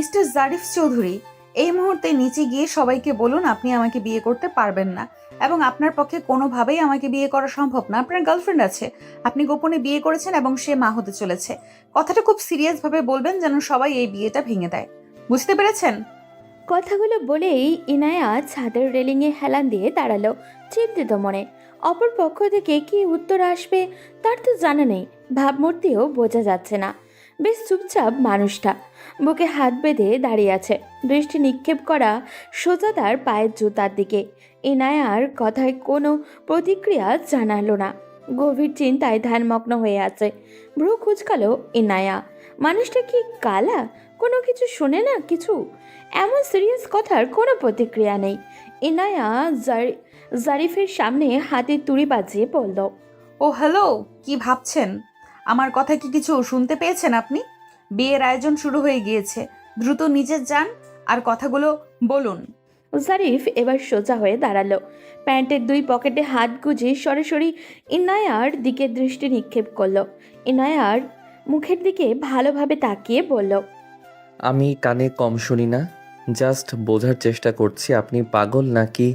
Mister Zarif Chowdhury, এই মুহূর্তে নিচে গিয়ে সবাইকে বলুন আপনি আমাকে বিয়ে করতে পারবেন না এবং আপনার পক্ষে কোনোভাবেই আমাকে বিয়ে করা সম্ভব না। আপনার গার্লফ্রেন্ড আছে, আপনি গোপনে বিয়ে করেছেন এবং সে মা হতে চলেছে। কথাটা খুব সিরিয়াস ভাবে বলবেন যেন সবাই এই বিয়েটা ভেঙে দেয়। বুঝতে পেরেছেন? কথাগুলো বলেই ইনায়া ছাদের রেলিংয়ে হেলান দিয়ে দাঁড়ালো চিন্তিত মনে। অপর পক্ষ থেকে কি উত্তর আসবে তার তো জানা নেই, ভাবমূর্তিও বোঝা যাচ্ছে না। বেশ চুপচাপ মানুষটা, বুকে হাত বেঁধে দাঁড়িয়ে আছে, দৃষ্টি নিক্ষেপ করা সোজা তার পায়ের জুতার দিকে। ইনায়ার কথায় কোনো প্রতিক্রিয়া জানালো না, গভীর চিন্তায় ধ্যানমগ্ন হয়ে আছে। ভ্রু কুঁচকালো ইনায়া। মানুষটা কি কালা? কোনো কিছু শোনে না কিছু? এমন সিরিয়াস কথার কোনো প্রতিক্রিয়া নেই। ইনায়া জারিফের সামনে হাতে তুড়ি বাজিয়ে বলল, ও হ্যালো, কি ভাবছেন? আমার কথা কি কিছু শুনতে পেয়েছেন আপনি? বিয়ের আয়োজন শুরু হয়ে গিয়েছে, দ্রুত নিচে যান আর কথাগুলো বলুন। জারিফ এবার সোজা হয়ে দাঁড়ালো, প্যান্টের দুই পকেটে হাত গুজে সরাসরি ইনায়ার দিকে দৃষ্টি নিক্ষেপ করলো। ইনায়ার মুখের দিকে ভালোভাবে তাকিয়ে বলল, আমি কানে কম শুনি না, জাস্ট বোঝার চেষ্টা করছি আপনি পাগল নাকি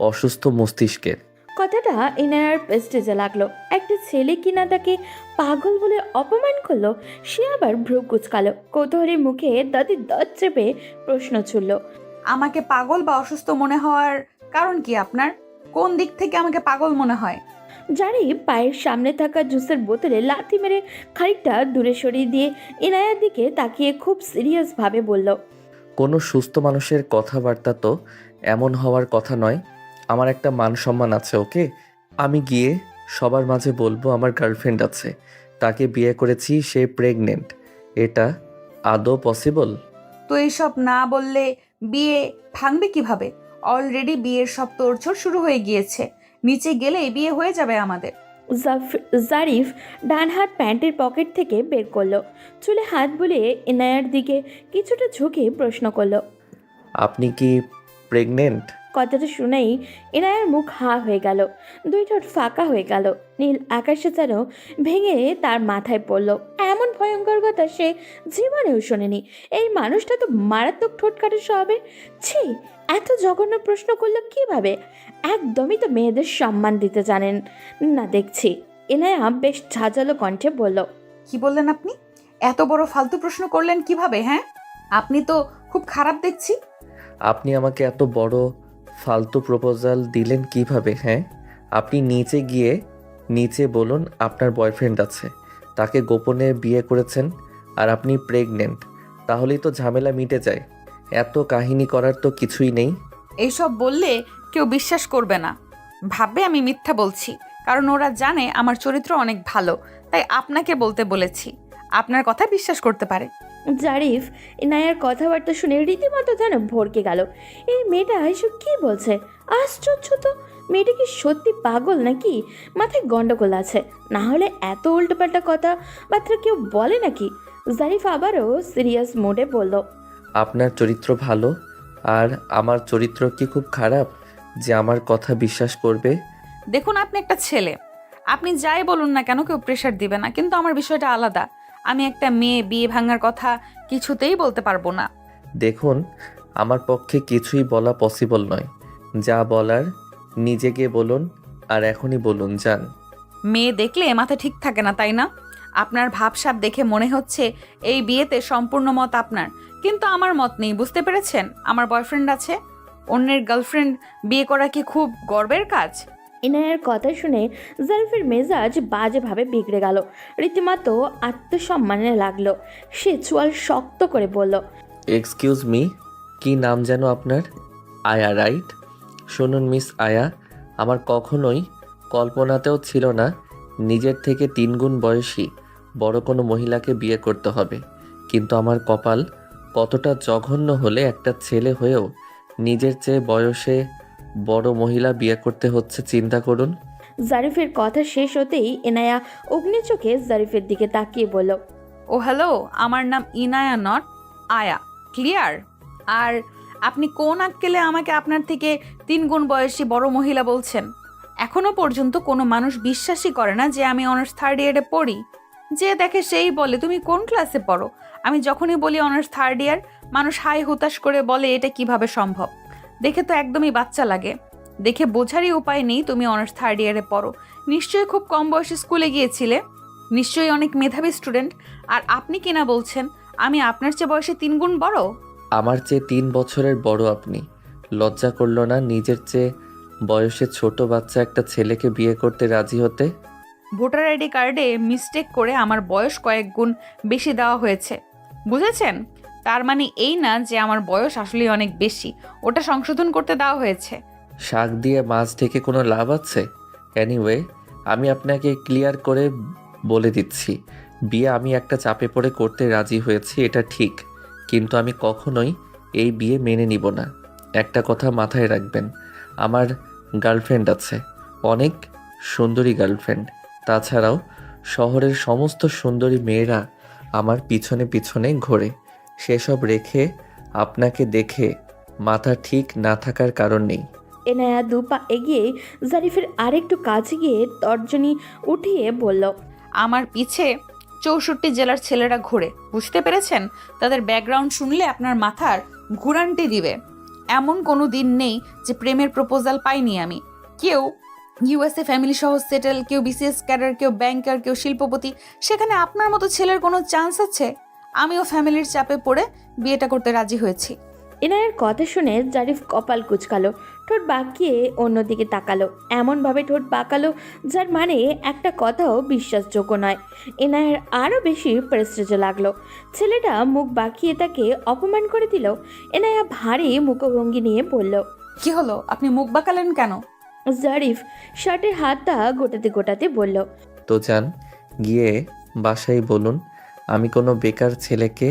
অসুস্থ মস্তিষ্কের। কথাটা ইনায়ার পেস্টেজে লাগলো। একটা ছেলে কিনা তাকে পাগল বলে অপমান করলো, সে আবার ভ্রু কুচকালো। কৌতূহলী মুখে দাঁতে দাঁত চেপে প্রশ্ন ছুড়ল, আমাকে পাগল বা অসুস্থ মনে হওয়ার কারণ কি আপনার? কোন দিক থেকে আমাকে পাগল মনে হয়? জারি পায়ের সামনে থাকা জুসের বোতলে লাথি মেরে খানিকটা দূরে সরিয়ে দিয়ে ইনায়ার দিকে তাকিয়ে খুব সিরিয়াস ভাবে বলল, কোনো সুস্থ মানুষের কথাবার্তা তো এমন হওয়ার কথা নয়। আমার একটা মান সম্মান আছে, ওকে? আমি গিয়ে সবার মাঝে বলবো আমার গার্লফ্রেন্ড আছে, তাকে বিয়ে করেছি, সে প্রেগনেন্ট। এটা আদৌ পসিবল? তো এইসব না বললে বিয়ে ভাঙবে কিভাবে? অলরেডি বিয়ের সব তোড়জোড় শুরু হয়ে গিয়েছে, নিচে গেলেই বিয়ে হয়ে যাবে আমাদের। জারিফ ডান হাত প্যান্টের পকেট থেকে বের করলো, চুলে হাত বুলিয়ে ইনায়ার দিকে কিছুটা ঝুঁকে প্রশ্ন করলো। আপনি কি প্রেগনেন্ট? কথাটা শুনেই ইনায়ার মুখ হাঁ হয়ে গেল, দুই ঠোঁট ফাঁকা হয়ে গেল। নীল আকাশে যেন ভেঙে তার মাথায় পড়ল। এমন ভয়ঙ্কর কথা সে জীবনেও শোনেনি। এই মানুষটা তো মারাত্মক ঠোঁটকাটা স্বভাবের। ছি, এত জঘন্য প্রশ্ন করলো কিভাবে? একদমই তো মেয়েদের সম্মান দিতে জানেন না দেখছি। ইনায়া বেশ ঝাঁঝালো কণ্ঠে বলল, কি বললেন আপনি? এত বড় ফালতু প্রশ্ন করলেন কিভাবে? হ্যাঁ, আপনি তো খুব খারাপ দেখছি। আপনি আমাকে এত বড় ফালতু প্রপোজাল দিলেন কিভাবে? হ্যাঁ, আপনি নিচে গিয়ে নিচে বলুন আপনার বয়ফ্রেন্ড আছে, তাকে গোপনে বিয়ে করেছেন আর আপনি প্রেগনেন্ট, তাহলেই তো ঝামেলা মিটে যায়। এত কাহিনী করার তো কিছুই নেই। এইসব বললে কেউ বিশ্বাস করবে না, ভাববে আমি মিথ্যা বলছি, কারণ ওরা জানে আমার চরিত্র অনেক ভালো, তাই আপনাকে বলতে বলেছি, আপনার কথা বিশ্বাস করতে পারে। জারিফ ইনায়ার কথাবার্তা শুনে রীতিমতো যেন ভরকে গেল। এই মেয়েটা এসব কি বলছে? আশ্চর্য তো, মেয়েটা কি সত্যি পাগল নাকি মাথায় গন্ডগোল আছে? না হলে এত উল্টোপাল্টা কথাবার্তা কেউ বলে নাকি? জারিফ আবারও সিরিয়াস মোডে বলল, আপনার চরিত্র ভালো আর আমার চরিত্র কি খুব খারাপ যে আমার কথা বিশ্বাস করবে? দেখুন, আপনি একটা ছেলে, আপনি যাই বলুন না কেন কেউ প্রেশার দিবে না, কিন্তু আমার বিষয়টা আলাদা। আমি একটা মেয়ে, বিয়ে ভাঙার কথা কিছুতেই বলতে পারবো না। দেখুন, আমার পক্ষে কিছুই বলা পসিবল নয়। যা বলার নিজে গিয়ে বলুন, আর এখনই বলুন, যান। মেয়ে দেখলে মাথা ঠিক থাকে না, তাই না? আপনার ভাবসাব দেখে মনে হচ্ছে এই বিয়েতে সম্পূর্ণ মত আপনার, কিন্তু আমার মত নেই, বুঝতে পেরেছেন? আমার বয়ফ্রেন্ড আছে, অন্যের গার্লফ্রেন্ড বিয়ে করা কি খুব গর্বের কাজ? ইনায়ার কথা শুনে জারিফের মেজাজ বাজেভাবে বিগড়ে গেল, রীতিমতো আত্মসম্মানে লাগলো। সে চোয়াল শক্ত করে বলল, এক্সকিউজ মি, কি নাম যেন আপনার? আয়া, রাইট? শুনুন মিস আয়া, আমার কখনোই কল্পনাতেও ছিল না নিজের থেকে 3 গুণ বয়সী বড় কোনো মহিলাকে বিয়ে করতে হবে, কিন্তু আমার কপাল কতটা জঘন্য হলে একটা ছেলে হয়েও নিজের চেয়ে বয়সে বড় মহিলা বিয়ে করতে হচ্ছে, চিন্তা করুন। জারিফের কথা শেষ হতেই ইনায়া অগ্নি চোখে জারিফের দিকে তাকিয়ে বলল, ও হ্যালো, আমার নাম ইনায়া, নট আয়া, ক্লিয়ার? আর আপনি কোন আক্কেলে আমাকে আপনার থেকে 3 গুণ বয়সী বড় মহিলা বলছেন? এখনো পর্যন্ত কোনো মানুষ বিশ্বাসই করে না যে আমি অনার্স 3rd ইয়ারে পড়ি। যে দেখে সেই বলে তুমি কোন ক্লাসে পড়ো। আমি যখনই বলি অনার্স থার্ড ইয়ার, মানুষ হাই হুতাশ করে বলে এটা কিভাবে সম্ভব। দেখে তো একদমই বাচ্চা লাগে। দেখে বোঝারই উপায় নেই তুমি অনার্স থার্ড ইয়ারে পড়ো। নিশ্চয়ই খুব কম বয়সে স্কুলে গিয়েছিলে, নিশ্চয়ই অনেক মেধাবী স্টুডেন্ট। আর আপনি কিনা বলছেন আমি আপনার চেয়ে বয়সে 3 গুণ বড়। আমার চেয়ে 3 বছরের বড় আপনি। লজ্জা করলো না নিজের চেয়ে বয়সে ছোট বাচ্চা একটা ছেলেকে বিয়ে করতে রাজি হতে? ভোটার আইডি কার্ডে মিস্টেক করে আমার বয়স কয়েক গুণ বেশি দেওয়া হয়েছে, বুঝেছেন? তার মানে এই না যে আমার বয়স আসলে অনেক বেশি, ওটা সংশোধন করতে দেওয়া হয়েছে। শাক দিয়ে মাছ ঢেকে কোনো লাভ আছে? এনিওয়ে, আমি আপনাকে ক্লিয়ার করে বলে দিচ্ছি, বিয়ে আমি একটা চাপে পড়ে করতে রাজি হয়েছি, এটা ঠিক। কিন্তু আমি কখনোই এই বিয়ে মেনে নিব না। একটা কথা মাথায় রাখবেন, আমার গার্লফ্রেন্ড আছে, অনেক সুন্দরী গার্লফ্রেন্ড। তাছাড়াও শহরের সমস্ত সুন্দরী মেয়েরা আমার পিছনে পিছনে ঘোরে। সেসব রেখে আপনাকে দেখে মাথা ঠিক না থাকার কারণ নেই। এনায়া 2 পা এগিয়ে জারিফের আরেকটু কাছে গিয়ে তর্জনী উঠিয়ে বলল, আমার পিছে 64 জেলার ছেলেরা ঘোরে, বুঝতে পেরেছেন? তাদের ব্যাকগ্রাউন্ড শুনলে আপনার মাথার ঘুরান্টি দিবে। এমন কোনো দিন নেই যে প্রেমের প্রপোজাল পাইনি আমি। কেউ ইউএসএ ফ্যামিলি সহ সেটেল, কেউ বিসিএস ক্যাডার, কেউ ব্যাংকার, কেউ শিল্পপতি। সেখানে আপনার মতো ছেলের কোনো চান্স আছে? আমিও ফ্যামিলির চাপে পড়ে বিয়েটা করতে রাজি হয়েছি। এনায়ের কথা শুনে জারিফ কপাল কুচকালো, ঠোঁট বাঁকিয়ে অন্যদিকে তাকালো, এমনভাবে ঠোঁট বাঁকালো যার মানে একটা কথাও বিশ্বাসযোগ্য নয়। এনায়ের আরও বেশি প্রেস্টেজ লাগলো। ছেলেটা মুখ বাঁকিয়ে তাকে অপমান করে দিল। এনায়া ভারী মুখভঙ্গি নিয়ে বলল, কি হলো, আপনি মুখ বাঁকালেন কেন? জারিফ শার্টের হাতটা গোটাতে গোটাতে বলল, তো যান, গিয়ে বাসায় বলুন আমি কোনো বেকার ছেলেকে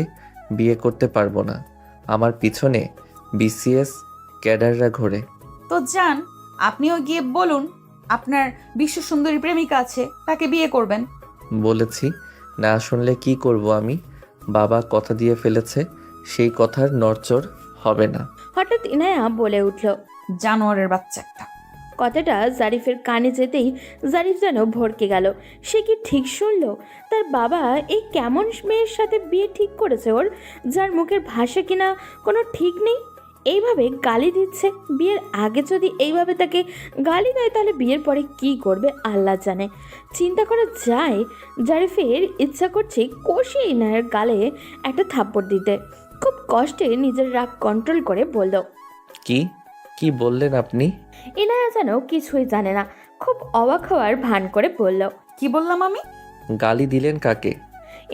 বিয়ে করতে পারবো না। আমার পিছনে বিসিএস ক্যাডাররা ঘোরে। তো যান, আপনিও গিয়ে বলুন আপনার বিশ্ব সুন্দরী প্রেমিকা আছে, তাকে বিয়ে করবেন। বলেছি না শুনলে কি করব আমি? বাবা কথা দিয়ে ফেলেছে, সেই কথার নড়চড় হবে না। হঠাৎ ইনায়া বলে উঠল। জানোয়ারের বাচ্চা একটা। কথাটা জারিফের কানে যেতেই জারিফ যেন ভড়কে গেল। সে কি ঠিক শুনল? তার বাবা এই কেমন মেয়ের সাথে বিয়ে ঠিক করেছে ওর, যার মুখের ভাষা কিনা কোনো ঠিক নেই। এইভাবে গালি দিচ্ছে। বিয়ের আগে যদি এইভাবে তাকে গালি দেয় তাহলে বিয়ের পরে কি করবে আল্লাহ জানে। চিন্তা করা যায়। জারিফের ইচ্ছা করছে কষিয়ে ইনায়ের গালে একটা থাপ্পড় দিতে। খুব কষ্টে নিজের রাগ কন্ট্রোল করে বলল, কি কি বললেন আপনি? ইনায়া যেন কিছুই জানে না, খুব অবাক হওয়ার ভান করে বলল, কি বললাম আমি? গালি দিলেন কাকে?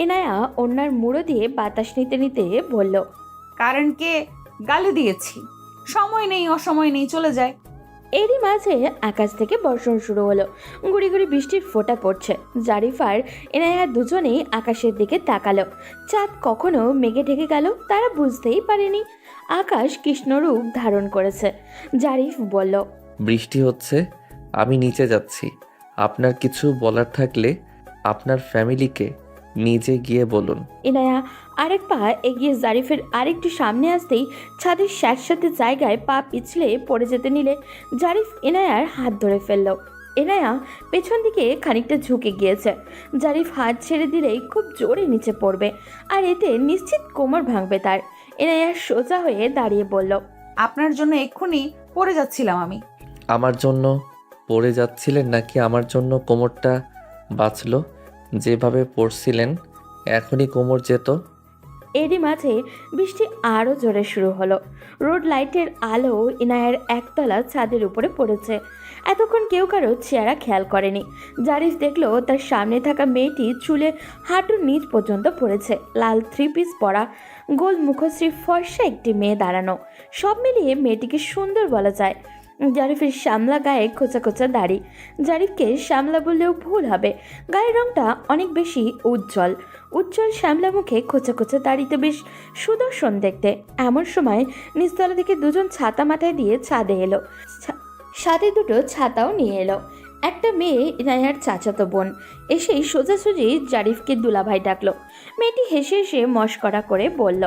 ইনায়া ওনার মুড়ো দিয়ে বাতাস নিতে নিতে বলল, কারণকে গালি দিয়েছি। সময় নেই, অসময় নেই, চলে যায়। এরই মাঝে আকাশ থেকে বর্ষণ শুরু হলো। গুড়ি গুড়ি বৃষ্টির ফোঁটা পড়ছে। জারিফ আর ইনায়া দুজনেই আকাশের দিকে তাকালো। চাঁদ কখনো মেঘে ঢেকে গেল তারা বুঝতেই পারেনি। আকাশ কৃষ্ণরূপ ধারণ করেছে। জারিফ বলল, বৃষ্টি হচ্ছে, আমি নিচে যাচ্ছি। আপনার কিছু বলার থাকলে আপনার ফ্যামিলিকে নিজে গিয়ে বলুন। ইনায়া আরেক পা এগিয়ে জারিফের আরেকটু সামনে আসতেই ছাদের স্যাঁতস্যাঁতে জায়গায় পা পিছলে পড়ে যেতে নিলে জারিফ ইনায়ার হাত ধরে ফেলল। ইনায়া পেছন দিকে খানিকটা ঝুঁকে গিয়েছে। জারিফ হাত ছেড়ে দিলেই খুব জোরে নিচে পড়বে, আর এতে নিশ্চিত কোমর ভাঙবে তার। ইনায়া সোজা হয়ে দাঁড়িয়ে বলল, আপনার জন্য এক্ষুনি পড়ে যাচ্ছিলাম আমি। আমার জন্য পড়ে যাচ্ছিলেন নাকি আমার জন্য কোমরটা বাঁচলো? যেভাবে পড়ছিলেন এখনই কোমর যেত। এরই মাঝে বৃষ্টি আরও জোরে শুরু হলো। রোড লাইটের আলো ইনায়ের একতলা ছাদের উপরে পড়েছে। এতক্ষণ কেউ কারো চেহারা খেয়াল করেনি। জারিফ দেখলো তার সামনে থাকা মেয়েটি চুলে হাঁটুর নিচ পর্যন্ত পড়েছে। লাল 3 পিস পরা, গোল মুখশ্রী, ফর্সা একটি মেয়ে দাঁড়ানো। সব মিলিয়ে মেয়েটিকে সুন্দর বলা যায়। জারিফের শ্যামলা গায়ে খোঁচা খোঁচা দাড়ি। জারিফকে শ্যামলা বললেও ভুল হবে, গায়ের রংটা অনেক বেশি উজ্জ্বল। উজ্জ্বল শ্যামলা মুখে খোঁচা খোঁচা দাড়িতে বেশ সুদর্শন দেখতে। এমন সময় নিচতলা থেকে দুজন ছাতা মাথায় দিয়ে ছাদে এলো। সাথে দুটো ছাতাও নিয়ে এলো। একটা মেয়ে ইনায়ার চাচাতো বোন এসেই সোজাসুজি জারিফকে দুলাভাই ডাকলো। মেয়েটি হেসে হেসে মশকরা করে বলল,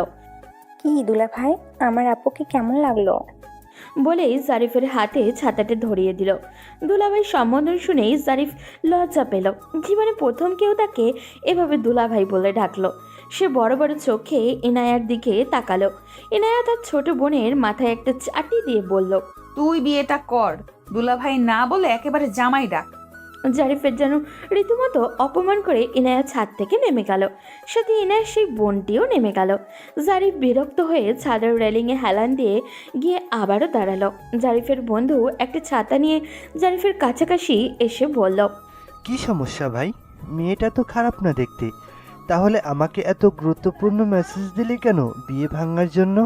কি দুলা ভাই, আমার আপুকে কেমন লাগলো? বলেই জারিফের হাতে ছাতাটা ধরিয়ে দিল। দুলাভাই সম্বোধন শুনেই জারিফ লজ্জা পেল। জীবনে প্রথম কেউ তাকে এভাবে দুলাভাই বলে ডাকলো। সে বড় বড় চোখে ইনায়ার দিকে তাকালো। ইনায়া তার ছোট বোনের মাথায় একটা চাটি দিয়ে বলল, তুই বিয়েটা কর, দুলাভাই না বলে একেবারে জামাই ডাক। জারিফের যেন রীতিমতো অপমান করে ইনায়া ছাদ থেকে নেমে গেল। সাথে ইনায়ার সেই বোনটিও নেমে গেল। জারিফ বিরক্ত হয়ে ছাদের রেলিংয়ে হেলান দিয়ে গিয়ে আবারও দাঁড়ালো। জারিফের বন্ধু একটা ছাতা নিয়ে জারিফের কাছাকাছি এসে বলল, কি সমস্যা ভাই? মেয়েটা তো খারাপ না দেখতে, তাহলে আমাকে এত গুরুত্বপূর্ণ মেসেজ দিলে কেন বিয়ে ভাঙার জন্য?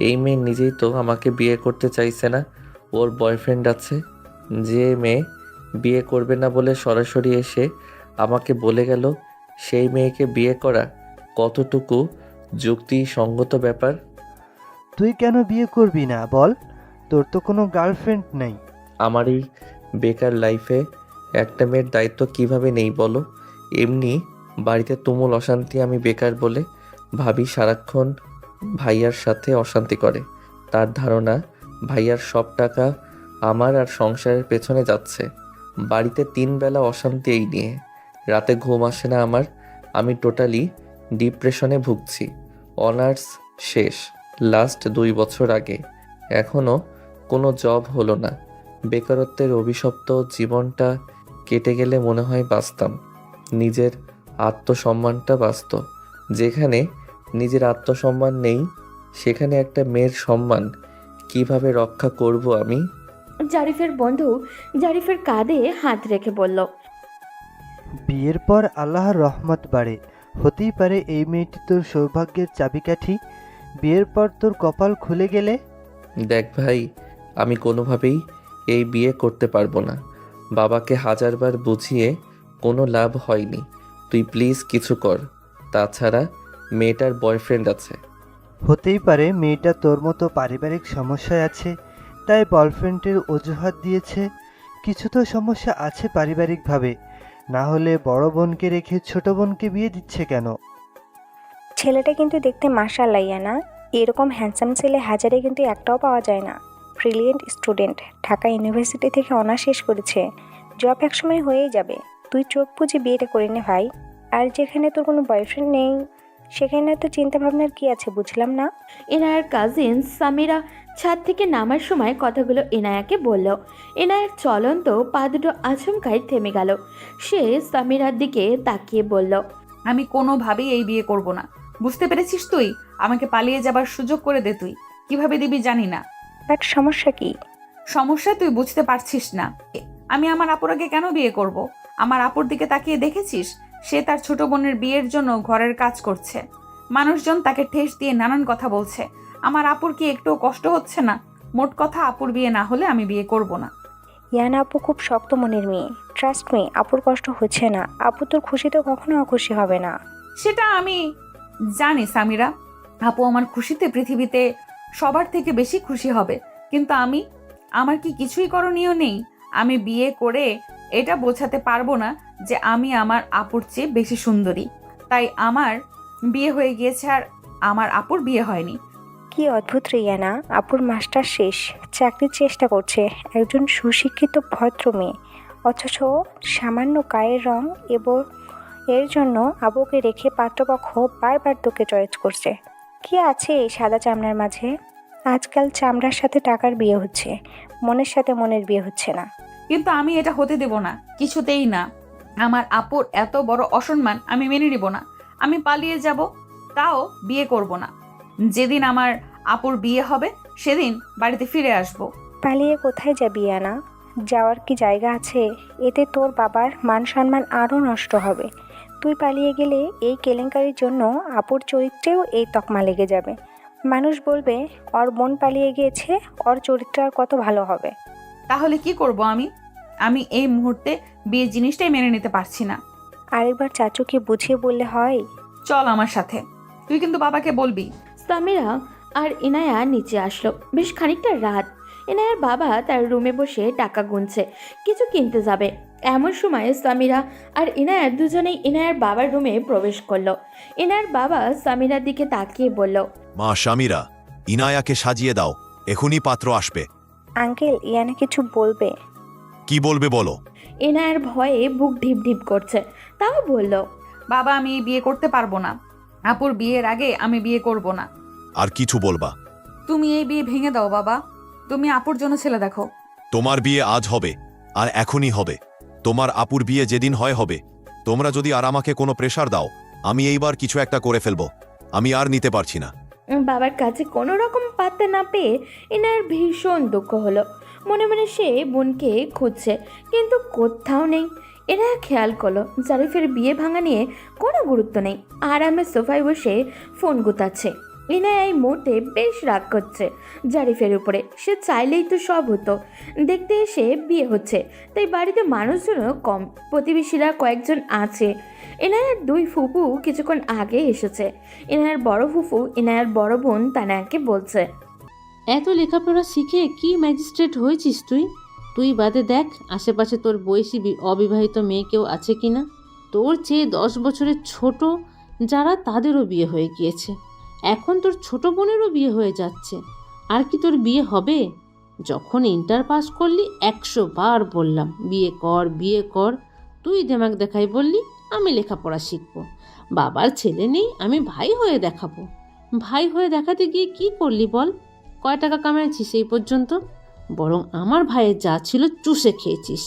এই মেয়ে নিজেই তো আমাকে বিয়ে করতে চাইছে না, ওর বয়ফ্রেন্ড আছে। যে মেয়ে বিয়ে করবে না বলে সরাসরি এসে আমাকে বলে গেল, সেই মেয়েকে বিয়ে করা কতটুকু যুক্তিসঙ্গত ব্যাপার? তুই কেন বিয়ে করবি না বল? তোর তো কোনো গার্লফ্রেন্ড নাই। আমার এই বেকার লাইফে একটা মেয়ের দায়িত্ব কিভাবে নেই বলো? এমনি বাড়িতে তুমুল অশান্তি, আমি বেকার বলে ভাবি সারাক্ষণ ভাইয়ার সাথে অশান্তি করে। তার ধারণা ভাইয়ার সব টাকা আমার আর সংসারের পেছনে যাচ্ছে। বাড়িতে 3 বেলা অশান্তি এই নিয়ে, রাতে ঘুম আসে না আমার। আমি টোটালি ডিপ্রেশনে ভুগছি। অনার্স শেষ লাস্ট 2 বছর আগে, এখনও কোনো জব হলো না। বেকারত্বের অভিশপ্ত জীবনটা কেটে গেলে মনে হয় বাঁচতাম, নিজের আত্মসম্মানটা বাঁচত। যেখানে নিজের আত্মসম্মান নেই, সেখানে একটা মেয়ের সম্মান কিভাবে রক্ষা করব আমি? জারিফের বন্ধু জারিফের কাঁধে হাত রেখে বলল, বিয়ের পর আল্লাহর রহমত বাড়ে, হতেই পারে এই মেয়েটি তোর সৌভাগ্যের চাবিকাঠি। বিয়ের পর তোর কপাল খুলে গেলে? দেখ ভাই, আমি কোনোভাবেই এই বিয়ে করতে পারবো না। বাবাকে 1000বার বুঝিয়ে কোনো লাভ হয়নি। তুই প্লিজ কিছু কর। তাছাড়া মেয়েটার বয়ফ্রেন্ড আছে। হতেই পারে মেয়েটা তোর মতো পারিবারিক সমস্যায় আছে, তাই বয়ফ্রেন্ডের অজুহাত দিয়েছে। কিছু তো সমস্যা আছে পারিবারিকভাবে, না হলে বড় বোনকে রেখে ছোট বোনকে বিয়ে দিচ্ছে কেন? ছেলেটা কিন্তু দেখতে মাশাআল্লাহ না, এরকম হ্যান্ডসাম ছেলে হাজারে কিন্তু একটাও পাওয়া যায় না। ব্রিলিয়েন্ট স্টুডেন্ট, ঢাকা ইউনিভার্সিটি থেকে অনার্স শেষ করেছে, জব একসময় হয়েই যাবে। তুই চোখ বুঝে বিয়েটা করে নে ভাই। আর যেখানে তোর কোনো বয়ফ্রেন্ড নেই সেখানে তো চিন্তা ভাবনার কি আছে বুঝলাম না। ইনায়ার কাজিন সামিরা ছাদ থেকে নামার সময় কথাগুলো ইনায়াকে বলল। ইনায়ার চলন্ত পা দুটো আচমকাই থেমে গেল। সে সামিরার দিকে তাকিয়ে বলল, আমি কোনোভাবেই এই বিয়ে করব না। বুঝতে পেরেছিস তুই? আমাকে পালিয়ে যাবার সুযোগ করে দে। তুই কিভাবে দিবি জানি না। বাট সমস্যা কি? সমস্যা তুই বুঝতে পারছিস না। আমি আমার আপুর আগে কেন বিয়ে করব? আমার আপুর দিকে তাকিয়ে দেখেছিস? সে তার ছোট বোনের বিয়ের জন্য ঘরের কাজ করছে। মানুষজন তাকে ঠেস দিয়ে নানান কথা বলছে। আমার আপুর কি একটুও কষ্ট হচ্ছে না? মোট কথা, আপুর বিয়ে না হলে আমি বিয়ে করব না। ইয়ানা আপু খুব শক্ত মনের মেয়ে, ট্রাস্ট মি, আপুর কষ্ট হচ্ছে না। আপু তোর খুশিতে কখনো অখুশি হবে না। সেটা আমি জানি সামিরা। আপু আমার খুশিতে পৃথিবীতে সবার থেকে বেশি খুশি হবে। কিন্তু আমার কি কিছুই করণীয় নেই? আমি বিয়ে করে এটা বোঝাতে পারবো না যে আমি আমার আপুর চেয়ে বেশি সুন্দরী। তাই আমার বিয়ে হয়ে গিয়েছে আর আমার আপুর বিয়ে হয়নি। কি অদ্ভুত রে ইয়ানা, আপুর মাস্টার শেষ, চাকরির চেষ্টা করছে, একজন সুশিক্ষিত ভদ্র মেয়ে, অথচ সামান্য গায়ের রং এবং এর জন্য আবুকে রেখে পাত্রপক্ষ বারবার তোকে চয়েস করছে। কি আছে এই সাদা চামড়ার মাঝে? আজকাল চামড়ার সাথে টাকার বিয়ে হচ্ছে, মনের সাথে মনের বিয়ে হচ্ছে না। কিন্তু আমি এটা হতে দেব না, কিছুতেই না। আমার আপুর এত বড় অসম্মান আমি মেনে নিব না। আমি পালিয়ে যাব, তাও বিয়ে করব না। যেদিন আমার আপুর বিয়ে হবে সেদিন বাড়িতে ফিরে আসব। পালিয়ে কোথায় যাবি ইয়ানা? যাওয়ার কি জায়গা আছে? এতে তোর বাবার মান সম্মান আরও নষ্ট হবে। তুই পালিয়ে গেলে এই কেলেঙ্কারির জন্য আপুর চরিত্রেও এই তকমা লেগে যাবে। মানুষ বলবে ওর বোন পালিয়ে গিয়েছে, ওর চরিত্র আর কত ভালো হবে। তাহলে কি করব আমি এই মুহূর্তে বিয়ে জিনিসটাই মেনে নিতে পারছি না। আরেকবার চাচুকে বুঝিয়ে বললে হয়। চল আমার সাথে, তুই কিন্তু বাবাকে বলবি। সামিরা আর ইনায়া নিচে আসলো। বেশ খানিকটা রাত। ইনায়ার বাবা তার রুমে বসে টাকা গুনছে, কিছু কিনতে যাবে। এমন সময় সামিরা আর ইনায়া দুজনেই ইনায়ার বাবার রুমে প্রবেশ করলো। ইনায়ার বাবা সামিরার দিকে তাকিয়ে বলল, মা সামিরা, ইনায়াকে সাজিয়ে দাও, এখনই পাত্র আসবে। আঙ্কেল ইয়ানা কিছু বলবে। কি বলবে বলো? ইনায়ার ভয়ে বুক ঢিপ ঢিপ করছে, তাও বলল, বাবা আমি এই বিয়ে করতে পারবো না। আপুর বিয়ের আগে আমি বিয়ে করব না। আর কিছু বলবা? তুমি এই বিয়ে ভেঙে দাও বাবা। তুমি আপুর জন্য ছেলে দেখো। তোমার বিয়ে আজ হবে, আর এখনই হবে। তোমার আপুর বিয়ে যেদিন হয় হবে। তোমরা যদি আর আমাকে কোনো প্রেশার দাও, আমি এইবার কিছু একটা করে ফেলবো। আমি আর নিতে পারছি না। বাবার কাছে কোনো রকম পাত্তা না পেয়ে ইনার ভীষণ দুঃখ হলো। মনে মনে সে বোনকে খুঁজছে, কিন্তু কোথাও নেই। এরা খেয়াল করলো জারিফের বিয়ে ভাঙা নিয়ে কোনো গুরুত্ব নেই। আরামে সোফায় বসে ফোন গুতাচ্ছে। ইনায়া এই মুহূর্তে বেশ রাগ করছে জারিফের উপরে। সে চাইলেই তো সব হতো। দেখতে এসে বিয়ে হচ্ছে, তাই বাড়িতে মানুষজনও কম, প্রতিবেশীরা কয়েকজন আছে। ইনায়ার দুই ফুপু কিছুক্ষণ আগে এসেছে। ইনায়ার বড় ফুফু ইনায়ার বড় বোন তানায়াকে বলছে, এত লেখাপড়া শিখে কি ম্যাজিস্ট্রেট হয়েছিস তুই? তুই বাদে দেখ আশেপাশে তোর বয়সী অবিবাহিত মেয়ে কেউ আছে কি না। তোর চেয়ে 10 বছরের ছোট যারা, তাদেরও বিয়ে হয়ে গিয়েছে। এখন তোর ছোট বোনেরও বিয়ে হয়ে যাচ্ছে। আর কি তোর বিয়ে হবে? যখন ইন্টার পাস করলি 100 বার বললাম বিয়ে কর বিয়ে কর। তুই দেমাগ দেখাই বললি আমি লেখাপড়া শিখব। বাবার ছেলে নেই, আমি ভাই হয়ে দেখাবো। ভাই হয়ে দেখাতে গিয়ে কি করলি বল? কয় টাকা কামাইছিস এই পর্যন্ত? বরং আমার ভাইয়ের যা ছিল চুষে খেয়েছিস।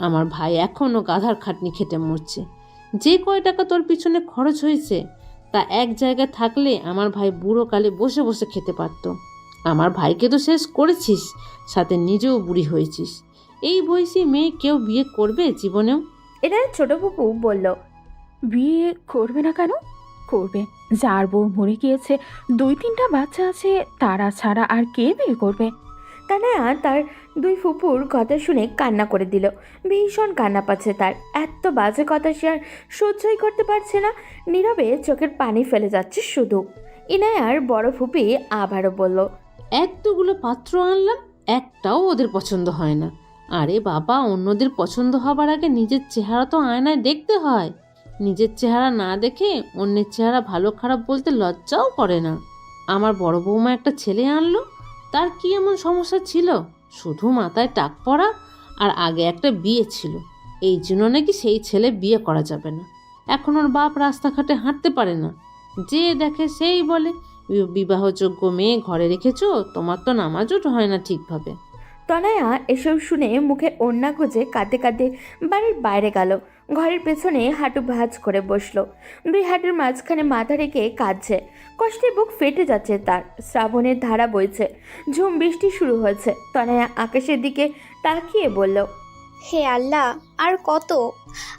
আমার ভাই এখনও গাধার খাটনি খেটে মরছে। যে কয় টাকা তোর পিছনে খরচ হয়েছে তা এক জায়গায় থাকলে আমার ভাই বুড়ো কালে বসে বসে খেতে পারত। আমার ভাইকে তো শেষ করেছিস, সাথে নিজেও বুড়ি হয়েছিস। এই বয়সী মেয়ে কেউ বিয়ে করবে জীবনেও? এনার ছোট ফুপু বলল, বিয়ে করবে না কেন? করবে। যার বউ মরে গিয়েছে, 2-3টা বাচ্চা আছে, তারা ছাড়া আর কে বিয়ে করবে? তানায়া তার দুই ফুপুর কথা শুনে কান্না করে দিল। ভীষণ কান্না পাচ্ছে তার। এত বাজে কথা সে আর সহ্যই করতে পারছে না। নীরবে চোখের পানি ফেলে যাচ্ছে শুধু। ইনায়ার বড় ফুপি আবারও বলল, এতগুলো পাত্র আনলাম, একটাও ওদের পছন্দ হয় না। আরে বাবা, অন্যদের পছন্দ হবার আগে নিজের চেহারা তো আয়নায় দেখতে হয়। নিজের চেহারা না দেখে অন্যের চেহারা ভালো খারাপ বলতে লজ্জাও করে না। আমার বড় বৌমা একটা ছেলে আনলো, তার কি এমন সমস্যা ছিল? শুধু মাথায় টাক পড়া, আর আগে একটা বিয়ে ছিল। এই জন্য নাকি সেই ছেলে বিয়ে করা যাবে না। এখন ওর বাপ রাস্তাঘাটে হাঁটতে পারে না। যে দেখে সেই বলে বিবাহযোগ্য মেয়ে ঘরে রেখেছো, তোমার তো নামাজও হয় না ঠিকভাবে। তনয়া এসব শুনে মুখে ওড়না গুজে কাঁদতে কাঁদতে বাড়ির বাইরে গেল। ঘরের পেছনে হাঁটু ভাঁজ করে বসলো। দুই হাঁটুর মাঝখানে মাথা রেখে কাঁদছে। কষ্টে বুক ফেটে যাচ্ছে তার। শ্রাবণের ধারা বইছে, ঝুম বৃষ্টি শুরু হয়েছে। তনয়া আকাশের দিকে তাকিয়ে বলল, হে আল্লাহ,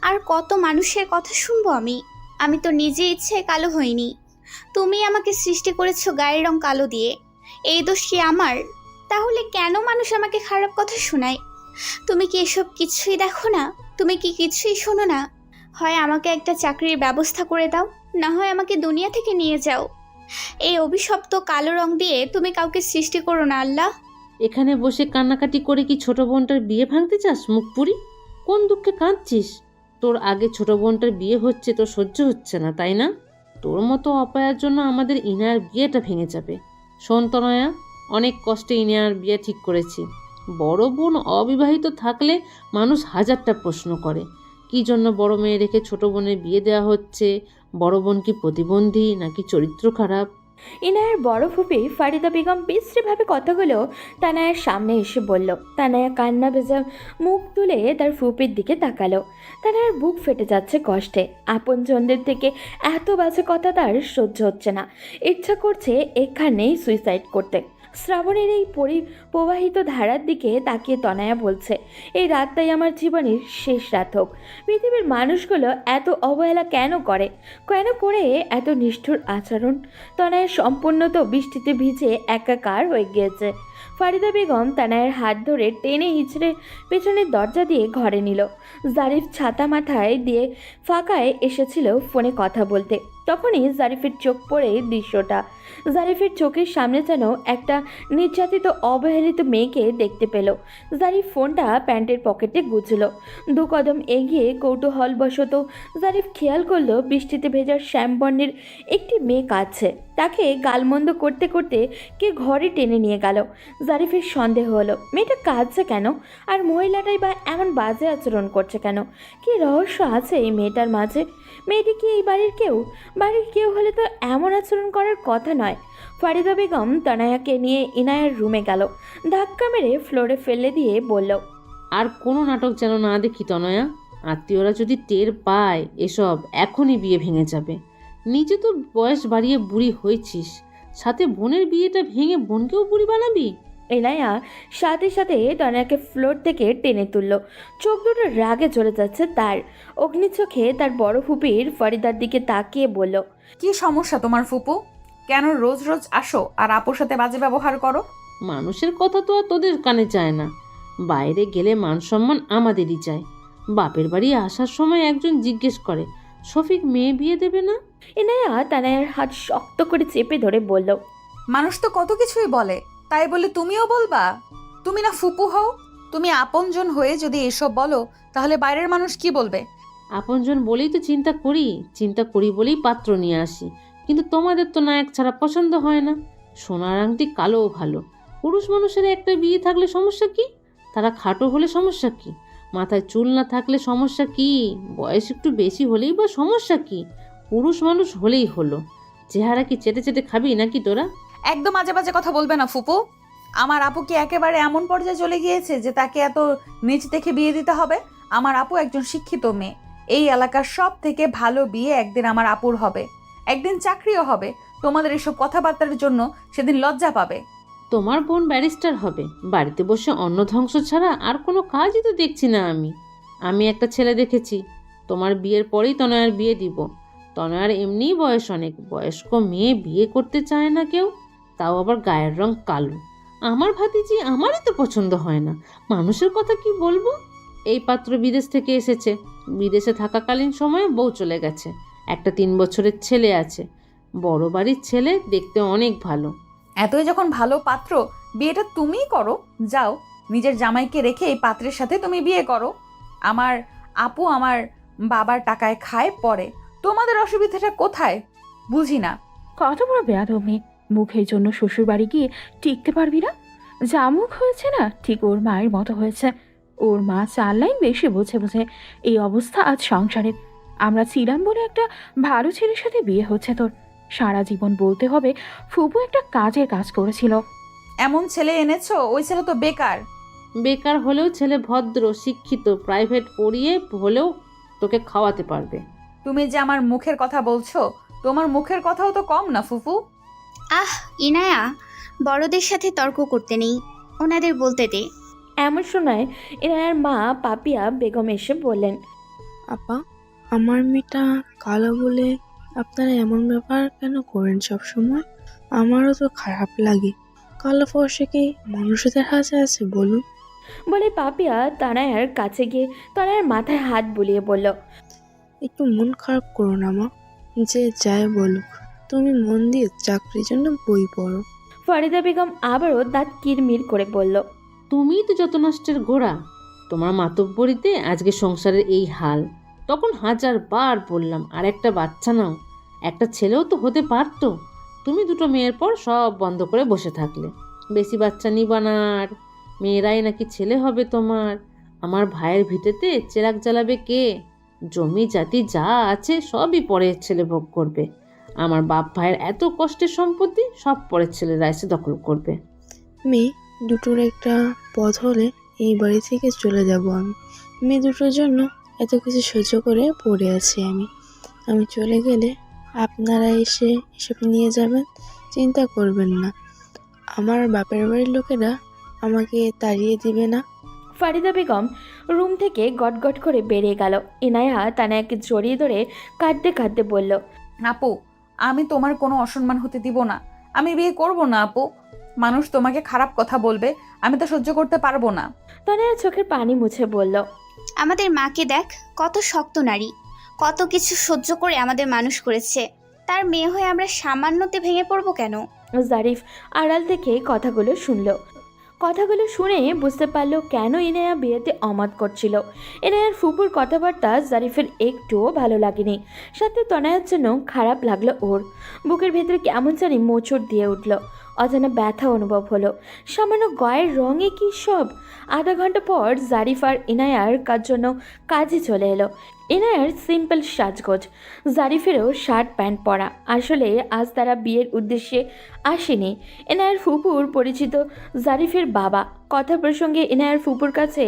আর কত মানুষের কথা শুনবো আমি? আমি তো নিজে ইচ্ছে কালো হইনি। তুমি আমাকে সৃষ্টি করেছো গায়ের রং কালো দিয়ে। এই দোষ কি আমার? তাহলে কেন মানুষ আমাকে খারাপ কথা শোনায়? তুমি কি এসব কিছুই দেখো না? তুমি কি কিছুই শোনো না? হয় আমাকে একটা চাকরির ব্যবস্থা করে দাও, না হয় আমাকে দুনিয়া থেকে নিয়ে যাও। এই অভিশপ্ত কালো রং দিয়ে তুমি কাউকে সৃষ্টি করো না আল্লাহ। এখানে বসে কান্নাকাটি করে কি ছোট বোনটার বিয়ে ভাঙতে চাস মুখ পুরি? কোন দুঃখে কাঁদছিস? তোর আগে ছোট বোনটার বিয়ে হচ্ছে, তোর সহ্য হচ্ছে না তাই না? তোর মতো অপায়ার জন্য আমাদের ইনার বিয়েটা ভেঙে যাবে। শোন তনয়া, অনেক কষ্টে ইনার বিয়ে ঠিক করেছি। বড় বোন অবিবাহিত থাকলে মানুষ হাজারটা প্রশ্ন করে, কি জন্য বড় মেয়ে রেখে ছোট বোনের বিয়ে দেওয়া হচ্ছে? বড় বোন কি প্রতিবন্ধী নাকি চরিত্র খারাপ? ইনায়ার বড় ফুপি ফারিদা বেগম বিশ্রীভাবে কথাগুলো তানায়ার সামনে এসে বলল। তানায়া কান্না ভেজা মুখ তুলে তার ফুপির দিকে তাকালো। তানায়ার বুক ফেটে যাচ্ছে কষ্টে। আপনজনদের থেকে এত বাজে কথা তার সহ্য হচ্ছে না। ইচ্ছা করছে এখানেই সুইসাইড করতে। শ্রাবণের এই প্রবাহিত ধারার দিকে তাকিয়ে তনয়া বলছে, এই রাতটাই আমার জীবনের শেষ রাত হোক। পৃথিবীর মানুষগুলো এত অবহেলা কেন করে এত নিষ্ঠুর আচরণ? তনয়া সম্পূর্ণ তো বৃষ্টিতে ভিজে একাকার হয়ে গিয়েছে। ফারিদা বেগম তানায়ের হাত ধরে টেনে হিচড়ে পেছনের দরজা দিয়ে ঘরে নিল। জারিফ ছাতা মাথায় দিয়ে ফাঁকায় এসেছিল ফোনে কথা বলতে। তখনই জারিফের চোখ পড়ে দৃশ্যটা। জারিফের চোখের সামনে যেন একটা নির্যাতিত অবহেলিত মেয়েকে দেখতে পেল। জারিফ ফোনটা প্যান্টের পকেটে গুজল। 2 কদম এগিয়ে কৌতূহলবশত জারিফ খেয়াল করলো বৃষ্টিতে ভেজা শ্যামবর্ণের একটি মেয়ে কাঁদছে। তাকে গালমন্দ করতে করতে কে ঘরে টেনে নিয়ে গেল। জারিফের সন্দেহ হলো মেয়েটা কাঁদছে কেন, আর মহিলাটাই বা এমন বাজে আচরণ করছে কেন? কি রহস্য আছে এই মেয়েটার মাঝে? মেয়েটি কি এই বাড়ির কেউ? বাড়ির কেউ হলে তো এমন আচরণ করার কথা নয়। ফারিদা বেগম তনয়াকে নিয়ে ইনায়ার রুমে গেল। ধাক্কা মেরে ফ্লোরে ফেলে দিয়ে বলল, আর কোনো নাটক যেন না দেখি তনয়া। আত্মীয়রা যদি টের পায় এসব, এখনই বিয়ে ভেঙে যাবে। নিজে তো বয়স বাড়িয়ে বুড়ি হয়েছিস, সাথে বোনের বিয়েটা ভেঙে বোনকেও বুড়ি বানাবি? ইনায়া সাথে সাথে তনয়াকে ফ্লোর থেকে টেনে তুলল। চোখ দুটো রাগে জ্বলে যাচ্ছে তার। অগ্নি চোখে তার বড় ফুপির ফরিদার দিকে তাকিয়ে বলল, কি সমস্যা তোমার ফুপু? কেন রোজ রোজ আসো আর আপুর সাথে বাজে ব্যবহার করো? মানুষের কথা তো আর তোদের কানে যায় না। বাইরে গেলে মান সম্মান আমাদেরই চাই। বাপের বাড়ি আসার সময় একজন জিজ্ঞেস করে, শফিক মেয়ে বিয়ে দেবে না? ইনায়া তানায়ার হাত শক্ত করে চেপে ধরে বলল, মানুষ তো কত কিছুই বলে, তাই বলে তুমিও বলবা? তুমি না ফুপু হও? তুমি আপনজন হয়ে যদি এসব বলো তাহলে বাইরের মানুষ কি বলবে? আপনজন বলেই তো চিন্তা করি বলেই পাত্র নিয়ে আসি। কিন্তু তোমাদের তো নায়ক ছাড়া পছন্দ হয় না। সোনার আংটি কালোও ভালো। পুরুষ মানুষের একটা বিয়ে থাকলে সমস্যা কি? তারা খাটো হলে সমস্যা কি? মাথায় চুল না থাকলে সমস্যা কি? বয়স একটু বেশি হলেই বা সমস্যা কি? পুরুষ মানুষ হলেই হলো। চেহারা কি চেটে চেটে খাবি নাকি তোরা? একদম আজে বাজে কথা বলবে না ফুপু। আমার আপু কি একেবারে এমন পর্যায়ে চলে গিয়েছে যে তাকে এত নিচ দেখে বিয়ে দিতে হবে? আমার আপু একজন শিক্ষিত মেয়ে। এই এলাকার সব থেকে ভালো বিয়ে একদিন আমার আপুর হবে, একদিন চাকরিও হবে। তোমাদের এসব কথাবার্তার জন্য সেদিন লজ্জা পাবে। তোমার বোন ব্যারিস্টার হবে। বাড়িতে বসে অন্ন ধ্বংস ছাড়া আর কোনো কাজই তো দেখছি না আমি একটা ছেলে দেখেছি। তোমার বিয়ের পরেই তনয়ার বিয়ে দিব। তনয়ার এমনিই বয়স অনেক। বয়স্ক মেয়ে বিয়ে করতে চায় না কেউ, তাও আবার গায়ের রং কালো। আমার ভাতিজি আমারই তো পছন্দ হয় না। মানুষের কথা কি বলবো? এই পাত্র বিদেশ থেকে এসেছে। বিদেশে থাকাকালীন সময়ে বউ চলে গেছে। একটা 3 বছরের ছেলে আছে। বড় বাড়ির ছেলে, দেখতে অনেক ভালো। এতই যখন ভালো পাত্র, বিয়েটা তুমিই করো। যাও, নিজের জামাইকে রেখে এই পাত্রের সাথে তুমি বিয়ে করো। আমার আপু আমার বাবার টাকায় খায় পরে। তোমাদের অসুবিধাটা কোথায় বুঝি না। কত বড় বেয়াদব মেয়ে! মুখের জন্য শ্বশুর বাড়ি গিয়ে টিকতে পারবি না? যা মুখ হয়েছে না, ঠিক ওর মায়ের মতো হয়েছে। ওর মা 4 লাইন বেশি বুঝে বুঝে এই অবস্থা আজ সংসারের। আমরা ছিলাম বলে একটা ভালো ছেলের সাথে বিয়ে হচ্ছে তোর। সারা জীবন বলতে হবে ফুপু একটা কাজের কাজ করেছিল। এমন ছেলে এনেছো, ওই ছেলে তো বেকার। বেকার হলেও ছেলে ভদ্র, শিক্ষিত, প্রাইভেট পড়িয়ে হলেও তোকে খাওয়াতে পারবে। তুমি যে আমার মুখের কথা বলছো, তোমার মুখের কথাও তো কম না ফুফু। আহ ইনায়া, বড়দের সাথে তর্ক করতে নেই, ওনাদের বলতে দে। এমন সময় ইনায়ার মা পাপিয়া বেগম এসে বললেন, আপা, আমার মেয়েটা কালো বলে আপনারা এমন ব্যাপার কেন করেন সব সময়? আমারও তো খারাপ লাগে। কালো ফর্সে কি মানুষদের হাতে আছে বলুন? বলে পাপিয়া তানায়ার কাছে গিয়ে তানায়ার মাথায় হাত বুলিয়ে বলল, একটু মন খারাপ করো না মা। যে যাই বলুক, তুমি মন দিয়ে চাকরির জন্য বই পড়ো। ফরিদা বেগম আবারও দাঁত কিরমির করে বলল, তুমিই তো যত নষ্টের গোড়া। তোমার মাতব্বরিতে আজকে সংসারের এই হাল। তখন 1000 বার বললাম আর একটা বাচ্চা নাও, একটা ছেলেও তো হতে পারতো। তুমি 2টো মেয়ের পর সব বন্ধ করে বসে থাকলে। বেশি বাচ্চা নিবা না আর। মেয়েরাই নাকি ছেলে হবে তোমার। আমার ভাইয়ের ভিটেতে চেরাগ জ্বালাবে কে? জমি জাতি যা আছে সবই পরের ছেলে ভোগ করবে। আমার বাপ ভাইয়ের এত কষ্টের সম্পত্তি সব পরের ছেলেরা এসে দখল করবে। মেয়ে দুটোর একটা পথ হলে এই বাড়ি থেকে চলে যাব আমি। মেয়ে দুটোর জন্য এত কিছু সহ্য করে পড়ে আছি আমি চলে গেলে আপনারা এসে এসব নিয়ে যাবেন, চিন্তা করবেন না। আমার বাপের বাড়ির লোকেরা আমাকে তাড়িয়ে দিবে না। ফারিদা বেগম রুম থেকে গটগট করে বেরিয়ে গেল। ইনায়া তানায়াকে জড়িয়ে ধরে কাঁদতে কাঁদতে বলল, আপু, আমি তোমার কোনো অসম্মান হতে দিব না। আমি বিয়ে করব না আপু। মানুষ তোমাকে খারাপ কথা বলবে, আমি তো সহ্য করতে পারবো না। তানায়া চোখের পানি মুছে বলল, আমাদের মাকে দেখ, কত শক্ত নারী, কত কিছু সহ্য করে আমাদের মানুষ করেছে। তার মেয়ে হয়ে আমরা সামান্যতে ভেঙে পড়বো কেন? জারিফ আড়াল থেকে কথাগুলো শুনল। কথাগুলো শুনে বুঝতে পারলো কেন ইনায়া বিয়েতে অমত করছিল। ইনায়ার ফুপুর কথাবার্তা জারিফের একটুও ভালো লাগেনি, সাথে তনয়ার জন্য খারাপ লাগলো ওর। বুকের ভেতরে কেমন জানি মোচড় দিয়ে উঠল, অজানা ব্যথা অনুভব হলো। সামান্য গায়ের রঙে কি সব। আধা ঘন্টা পর জারিফ আর ইনায়ার জন্য কাজে চলে এলো। ইনায়ার সিম্পল সাজগোজ, জারিফেরও শার্ট প্যান্ট পরা। আসলে আজ তারা বিয়ের উদ্দেশ্যে আসেনি। এনায়ার ফুপুর পরিচিত জারিফের বাবা কথা প্রসঙ্গে ইনায়ার ফুপুর কাছে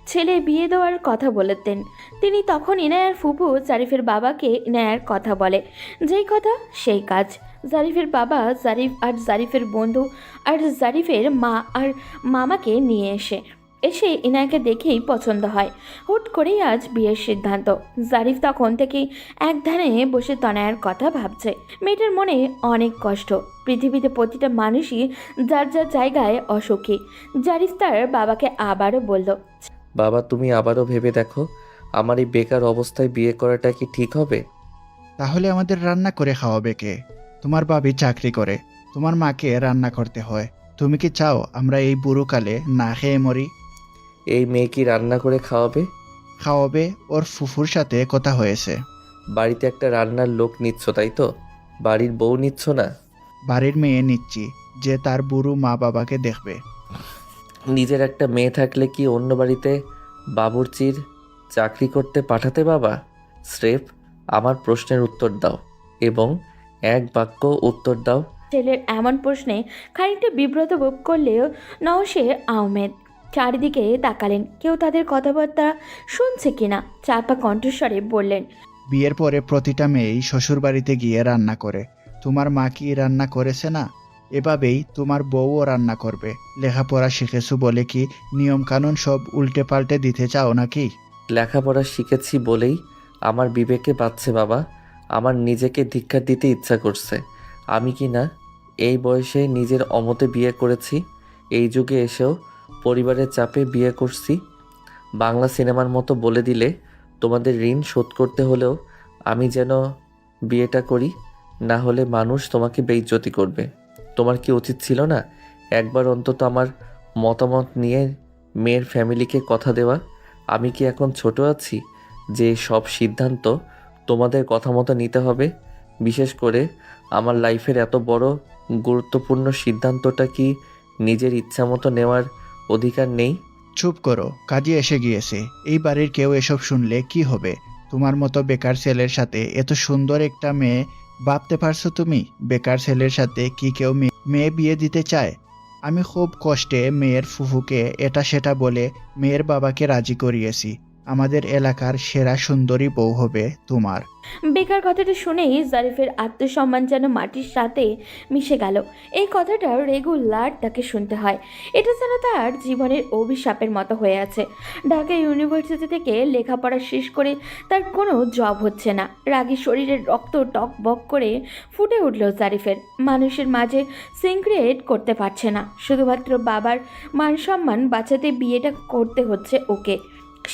ছেলে বিয়ে দেওয়ার কথা বলেতেন। তিনি তখন ইনায়ার ফুপু জারিফের বাবাকে ইনায়ার কথা বলে, যেই কথা সেই কাজ। জারিফের বাবা জারিফ আর জারিফের বন্ধু আর জারিফের মা আর মামাকে নিয়ে এসে ইনায়াকে দেখেই পছন্দ হয়। হুট করেই আজ বিয়ের সিদ্ধান্ত। জারিফ তখন থেকেই এক ধ্যানে বসে তনয়ার কথা ভাবছে। মেয়েটার মনে অনেক কষ্ট। পৃথিবীতে প্রতিটা মানুষই যার যার জায়গায় অসুখী। জারিফ তার বাবাকে আবারও বলল, বাবা, তুমি আবারও ভেবে দেখো, আমার এই বেকার অবস্থায় বিয়ে করাটা কি ঠিক হবে? তাহলে আমাদের রান্না করে খাওয়াবে কে? তোমার ভাবি চাকরি করে, তোমার মাকে রান্না করতে হয়। তুমি কি চাও আমরা এই বুড়োকালে না খেয়ে মরি? এই মেয়ে কি রান্না করে খাওয়াবে? খাওয়াবে, ওর ফুফুর সাথে কথা হয়েছে। বাড়িতে একটা রান্নার লোক নিচ্ছ, তাই তো? বাড়ির বউ নিচ্ছ না? বাড়ির মেয়ে নিচ্ছি, যে তার বুড়ো মা বাবাকে দেখবে। নিজের একটা মেয়ে থাকলে কি অন্য বাড়িতে বাবুর্চির চাকরি করতে পাঠাতে বাবা? স্রেফ আমার প্রশ্নের উত্তর দাও এবং এক বাক্য উত্তর দাও। ছেলের এমন প্রশ্নে খানিকটা বিব্রত বোধ করলেও নওশে আহমেদ চারিদিকে তাকালেন, কেউ তাদের কথাবার্তা শুনছে কিনা। চাপা কণ্ঠস্বরে বললেন, বিয়ের পরে প্রতিটা মেয়েই শ্বশুর বাড়িতে গিয়ে রান্না করে। তোমার মা কি রান্না করেছে না? এভাবেই তোমার বউও রান্না করবে। লেখাপড়া শিখেছো বলে কি নিয়মকানুন সব উল্টে পাল্টে দিতে চাও নাকি? লেখাপড়া শিখেছি বলেই আমার বিবেকে বাঁচছে বাবা। আমার নিজেকে ধিক্কার দিতে ইচ্ছা করছে। আমি কি না এই বয়সে নিজের অমতে বিয়ে করেছি? এই যুগে এসেও পরিবারের চাপে বিয়ে করছি। বাংলা সিনেমার মতো বলে দিলে তোমাদের ঋণ শোধ করতে হলেও আমি যেন বিয়েটা করি, না হলে মানুষ তোমাকে বেইজ্জতি করবে। তোমার কি উচিত ছিল না একবার অন্তত আমার মতামত নিয়ে মেয়ের ফ্যামিলিকে কথা দেওয়া? আমি কি এখন ছোট আছি যে সব সিদ্ধান্ত তোমাদের কথা মতো নিতে হবে? বিশেষ করে আমার লাইফের এত বড় গুরুত্বপূর্ণ সিদ্ধান্তটা কি নিজের ইচ্ছা মতো নেওয়ার অধিকার নেই? চুপ করো, কাজে এসে গিয়েছে। এই বাড়ির কেউ এসব শুনলে কি হবে? তোমার মতো বেকার ছেলের সাথে এত সুন্দর একটা মেয়ে, ভাবতে পারছো তুমি? বেকার ছেলের সাথে কি কেউ মেয়ে বিয়ে দিতে চায়? আমি খুব কষ্টে মেয়ের ফুফুকে এটা সেটা বলে মেয়ের বাবাকে রাজি করিয়েছি। আমাদের এলাকার সেরা সুন্দরী বউ হবে তোমার। বেকার কথাটা শুনেই জারিফের আত্মসম্মান যেন মাটির সাথে মিশে গেল। এই কথাটা রেগুলার তাকে শুনতে হয়। এটা যেন তার জীবনের অভিশাপের মতো হয়ে আছে। ঢাকা ইউনিভার্সিটি থেকে লেখাপড়া শেষ করে তার কোনো জব হচ্ছে না। রাগী শরীরের রক্ত টক বক করে ফুটে উঠল জারিফের। মানুষের মাঝে সিনক্রিয়েট করতে পারছে না। শুধুমাত্র বাবার মান সম্মান বাঁচাতে বিয়েটা করতে হচ্ছে ওকে।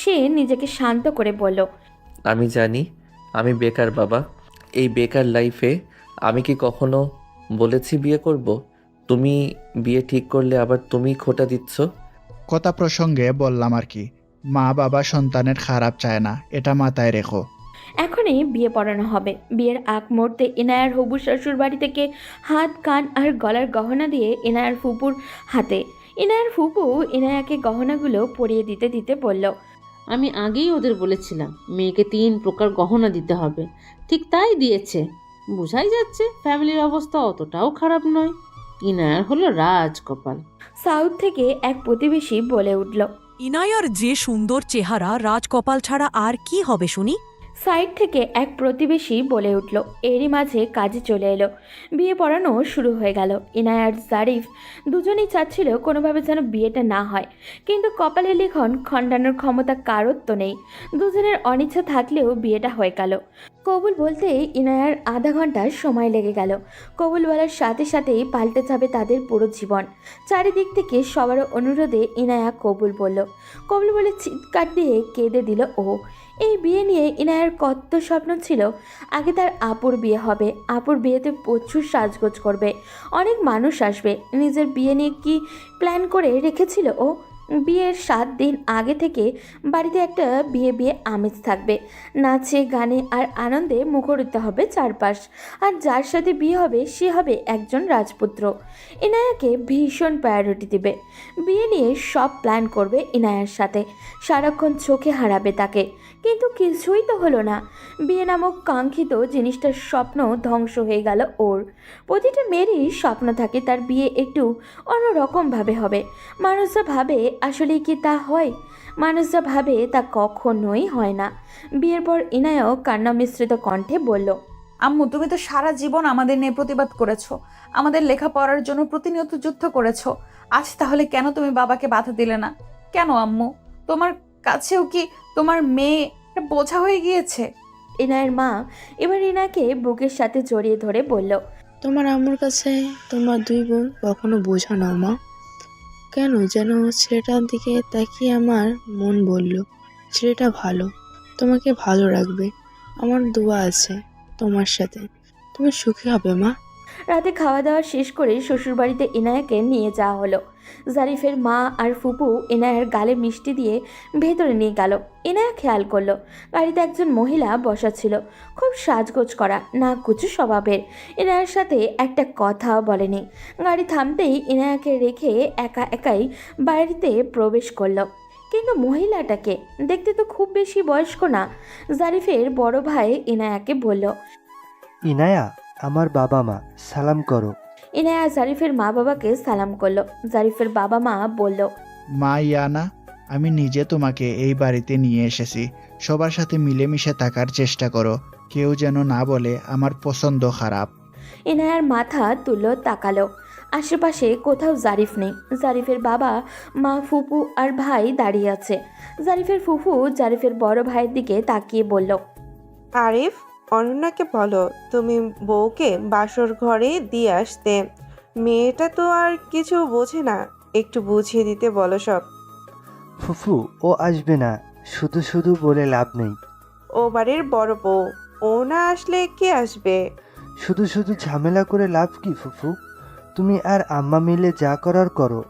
সে নিজেকে শান্ত করে বলল, আমি জানি আমি বেকার বাবা। এই বেকার লাইফে আমি কি কখনো বলেছি বিয়ে করব? তুমি বিয়ে ঠিক করলে আবার তুমি খোঁটা দিচ্ছ। কথা প্রসঙ্গে বললাম আর কি। মা বাবা সন্তানের খারাপ চায় না, এটা মাথায় রেখো। এখনই বিয়ে পড়ানো হবে। বিয়ের আগ মুহূর্তে ইনায়ার হবু শ্বশুর বাড়ি থেকে হাত, কান আর গলার গহনা দিয়ে ইনায়ার ফুপুর হাতে। ইনায়ার ফুপু ইনায়াকে গহনাগুলো পরিয়ে দিতে দিতে বলল, আমি আগেই ওদের বলেছিলাম মেয়েকে 3 প্রকার গহনা দিতে হবে, ঠিক তাই দিয়েছে। বোঝাই যাচ্ছে ফ্যামিলির অবস্থা অতটাও খারাপ নয়। ইনায়ার হলো রাজকপাল। সাউথ থেকে এক প্রতিবেশী বলে উঠল, ইনায়ার যে সুন্দর চেহারা, রাজকপাল ছাড়া আর কি হবে শুনি? সাইড থেকে এক প্রতিবেশী বলে উঠল। এরই মাঝে কাজে চলে এলো। বিয়ে পড়ানো শুরু হয়ে গেল। ইনায়া আর জারিফ দুজনেই চাচ্ছিল কোনোভাবে যেন বিয়েটা না হয়, কিন্তু কপালে লিখন খণ্ডানোর ক্ষমতা কারোর তো নেই। দুজনের অনিচ্ছা থাকলেও বিয়েটা হয়ে গেল। কবুল বলতে ইনায়ার আধা ঘন্টা সময় লেগে গেল। কবুল বলার সাথে সাথেই পাল্টে যাবে তাদের পুরো জীবন। চারিদিক থেকে সবার অনুরোধে ইনায়া কবুল বলল। কবুল বলে চিৎকার দিয়ে কেঁদে দিল ও। এই বিয়ে নিয়ে ইনায়ার কত স্বপ্ন ছিল। আগে তার আপুর বিয়ে হবে, আপুর বিয়েতে প্রচুর সাজগোজ করবে, অনেক মানুষ আসবে। নিজের বিয়ে নিয়ে কি প্ল্যান করে রেখেছিল ও? বিয়ের 7 দিন আগে থেকে বাড়িতে একটা বিয়ে বিয়ে আমেজ থাকবে, নাচে গানে আর আনন্দে মুখরিত হবে চারপাশ। আর যার সাথে বিয়ে হবে সে হবে একজন রাজপুত্র। ইনায়াকে ভীষণ প্রায়োরিটি দিবে, বিয়ে নিয়ে সব প্ল্যান করবে ইনায়ার সাথে, সারাক্ষণ চোখে হারাবে তাকে। কিন্তু কিছুই তো হলো না। বিয়ে নামক কাঙ্ক্ষিত জিনিসটার স্বপ্ন ধ্বংস হয়ে গেল ওর। প্রতিটা মেয়েরই স্বপ্ন থাকে তার বিয়ে একটু অন্যরকমভাবে হবে। মানুষ যা ভাবে আসলে কি তা হয়? মানুষ যা ভাবে তা কখনোই হয় না। বিয়ের পর ইনায়াও কান্না মিশ্রিত কণ্ঠে বলল, আম্মু, তুমি তো সারা জীবন আমাদের নিয়ে প্রতিবাদ করেছো, আমাদের লেখাপড়ার জন্য প্রতিনিয়ত যুদ্ধ করেছো। আজ তাহলে কেন তুমি বাবাকে বাধা দিলে না? কেন আম্মু? তোমার কাছেও কি তোমার মেয়ে একটা বোঝা হয়ে গিয়েছে? ইনায়ের মা এবার ইনাকে বুকের সাথে জড়িয়ে ধরে বলল, তোমার আম্মুর কাছে তোমার 2 বোন কখনো বোঝা নাও মা। কেন যেন ছেলেটার দিকে তাকিয়ে আমার মন বলল, ছেলেটা ভালো, তোমাকে ভালো রাখবে। আমার দোয়া আছে তোমার সাথে, তুমি সুখী হবে মা। রাতে খাওয়া দাওয়া শেষ করে শ্বশুরবাড়িতে ইনায়াকে নিয়ে যাওয়া হলো। জারিফের মা আর ফুপু ইনায়ার গালে মিষ্টি দিয়ে ভেতরে নিয়ে গেল। ইনায়া খেয়াল করলো গাড়িতে একজন মহিলা বসা ছিল, খুব সাজগোজ করা, নাক কুচু স্বভাবের। ইনায়ার সাথে একটা কথাও বলেনি। গাড়ি থামতেই ইনায়াকে রেখে একা একাই বাড়িতে প্রবেশ করলো। কিন্তু মহিলাটাকে দেখতে তো খুব বেশি বয়স্ক না। জারিফের বড় ভাই ইনায়াকে বলল, ইনায়া, আমার বাবা মা, সালাম করো। ইনায়া জারিফের মা বাবাকে সালাম করলো। জারিফের বাবা মা বলল, মা ইয়ানা, আমি নিজে তোমাকে এই বাড়িতে নিয়ে এসেছি। সবার সাথে মিলেমিশে থাকার চেষ্টা করো, কেউ যেন না বলে আমার পছন্দ খারাপ। ইনায়ার মাথা তুললো, তাকালো। আশেপাশে কোথাও জারিফ নেই। জারিফের বাবা মা ফুপু আর ভাই দাঁড়িয়ে আছে। জারিফের ফুফু জারিফের বড় ভাইয়ের দিকে তাকিয়ে বলল, আরিফ, অনন্যাকে বলো তুমি বউকে বাসর ঘরে দিয়ে আসতে। মেয়েটা তো আর কিছু বোঝে না, একটু বুঝিয়ে দিতে বলো সব। ফুফু, ও আসবে না, শুধু শুধু বলে লাভ নেই। ও বাড়ির বড় বউ, ও না আসলে কে আসবে? শুধু শুধু ঝামেলা করে লাভ কি ফুফু? তুমি আর আম্মা মিলে যা করার করো।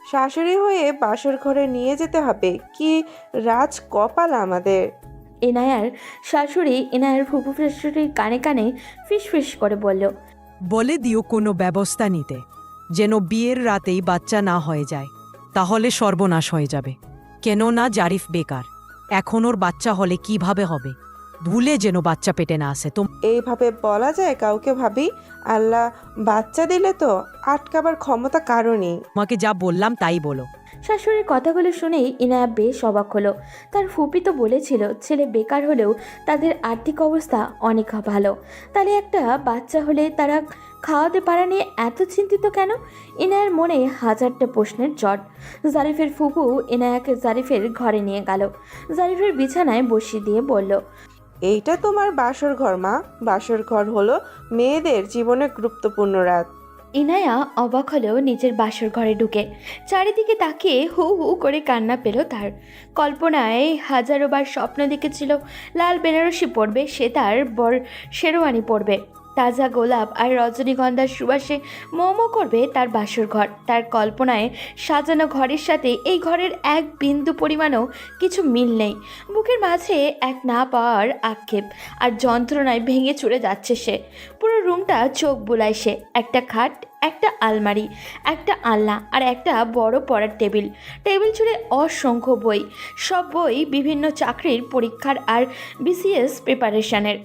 শাশুড়ি হয়ে বাসর ঘরে নিয়ে যেতে হবে, কি রাজ কপাল আমাদের। ইনায়ার শাশুড়ি ইনায়ার ফুফু শাশুড়ির কানে কানে ফিসফিস করে বলল, বলে দিও কোনো ব্যবস্থা নিতে, যেন বিয়ের রাতেই বাচ্চা না হয়ে যায়, তাহলে সর্বনাশ হয়ে যাবে। কেননা জারিফ বেকার, এখন ওর বাচ্চা হলে কিভাবে হবে? ভুলে যেন বাচ্চা পেটে না আসে। এইভাবে বলা যায় কাউকে? ভাবি, আল্লাহ বাচ্চা দিলে তো আটকাবার ক্ষমতা কারণই। তোমাকে যা বললাম তাই বলো। শাশুড়ির কথাগুলো শুনেই ইনায়া বেশ অবাক হলো। তার ফুপি তো বলেছিল ছেলে বেকার হলেও তাদের আর্থিক অবস্থা অনেক ভালো, তাহলে একটা বাচ্চা হলে তারা খাওয়াতে পারা নিয়ে এত চিন্তিত কেন? ইনায়ার মনে হাজারটা প্রশ্নের জট। জারিফের ফুপু ইনায়াকে জারিফের ঘরে নিয়ে গেল। জারিফের বিছানায় বসিয়ে দিয়ে বলল, এইটা তোমার বাসর ঘর মা। বাসর ঘর হলো মেয়েদের জীবনে গুরুত্বপূর্ণ রাত। ইনায়া অবাক হলেও নিজের বাসর ঘরে ঢুকে চারিদিকে তাকিয়ে হু হু করে কান্না পেল তার। কল্পনায় হাজারোবার স্বপ্ন দেখেছিল লাল বেনারসি পরবে, সে তার বর শেরওয়ানি পরবে, তাজা গোলাপ আর রজনীগন্ধার সুবাসে মোমো করবে তার বাসর ঘর। তার কল্পনায় সাজানো ঘরের সাথে এই ঘরের এক বিন্দু পরিমাণও কিছু মিল নেই। বুকের মাঝে এক না পাওয়ার আক্ষেপ আর যন্ত্রণায় ভেঙে চুরে যাচ্ছে সে। পুরো রুমটা চোখ বুলায় সে। একটা খাট, একটা আলমারি, একটা আলনা আর একটা বড় পড়ার টেবিল। টেবিল জুড়ে অসংখ্য বই, সব বই বিভিন্ন চাকরির পরীক্ষার আর বিসিএস প্রিপারেশনের।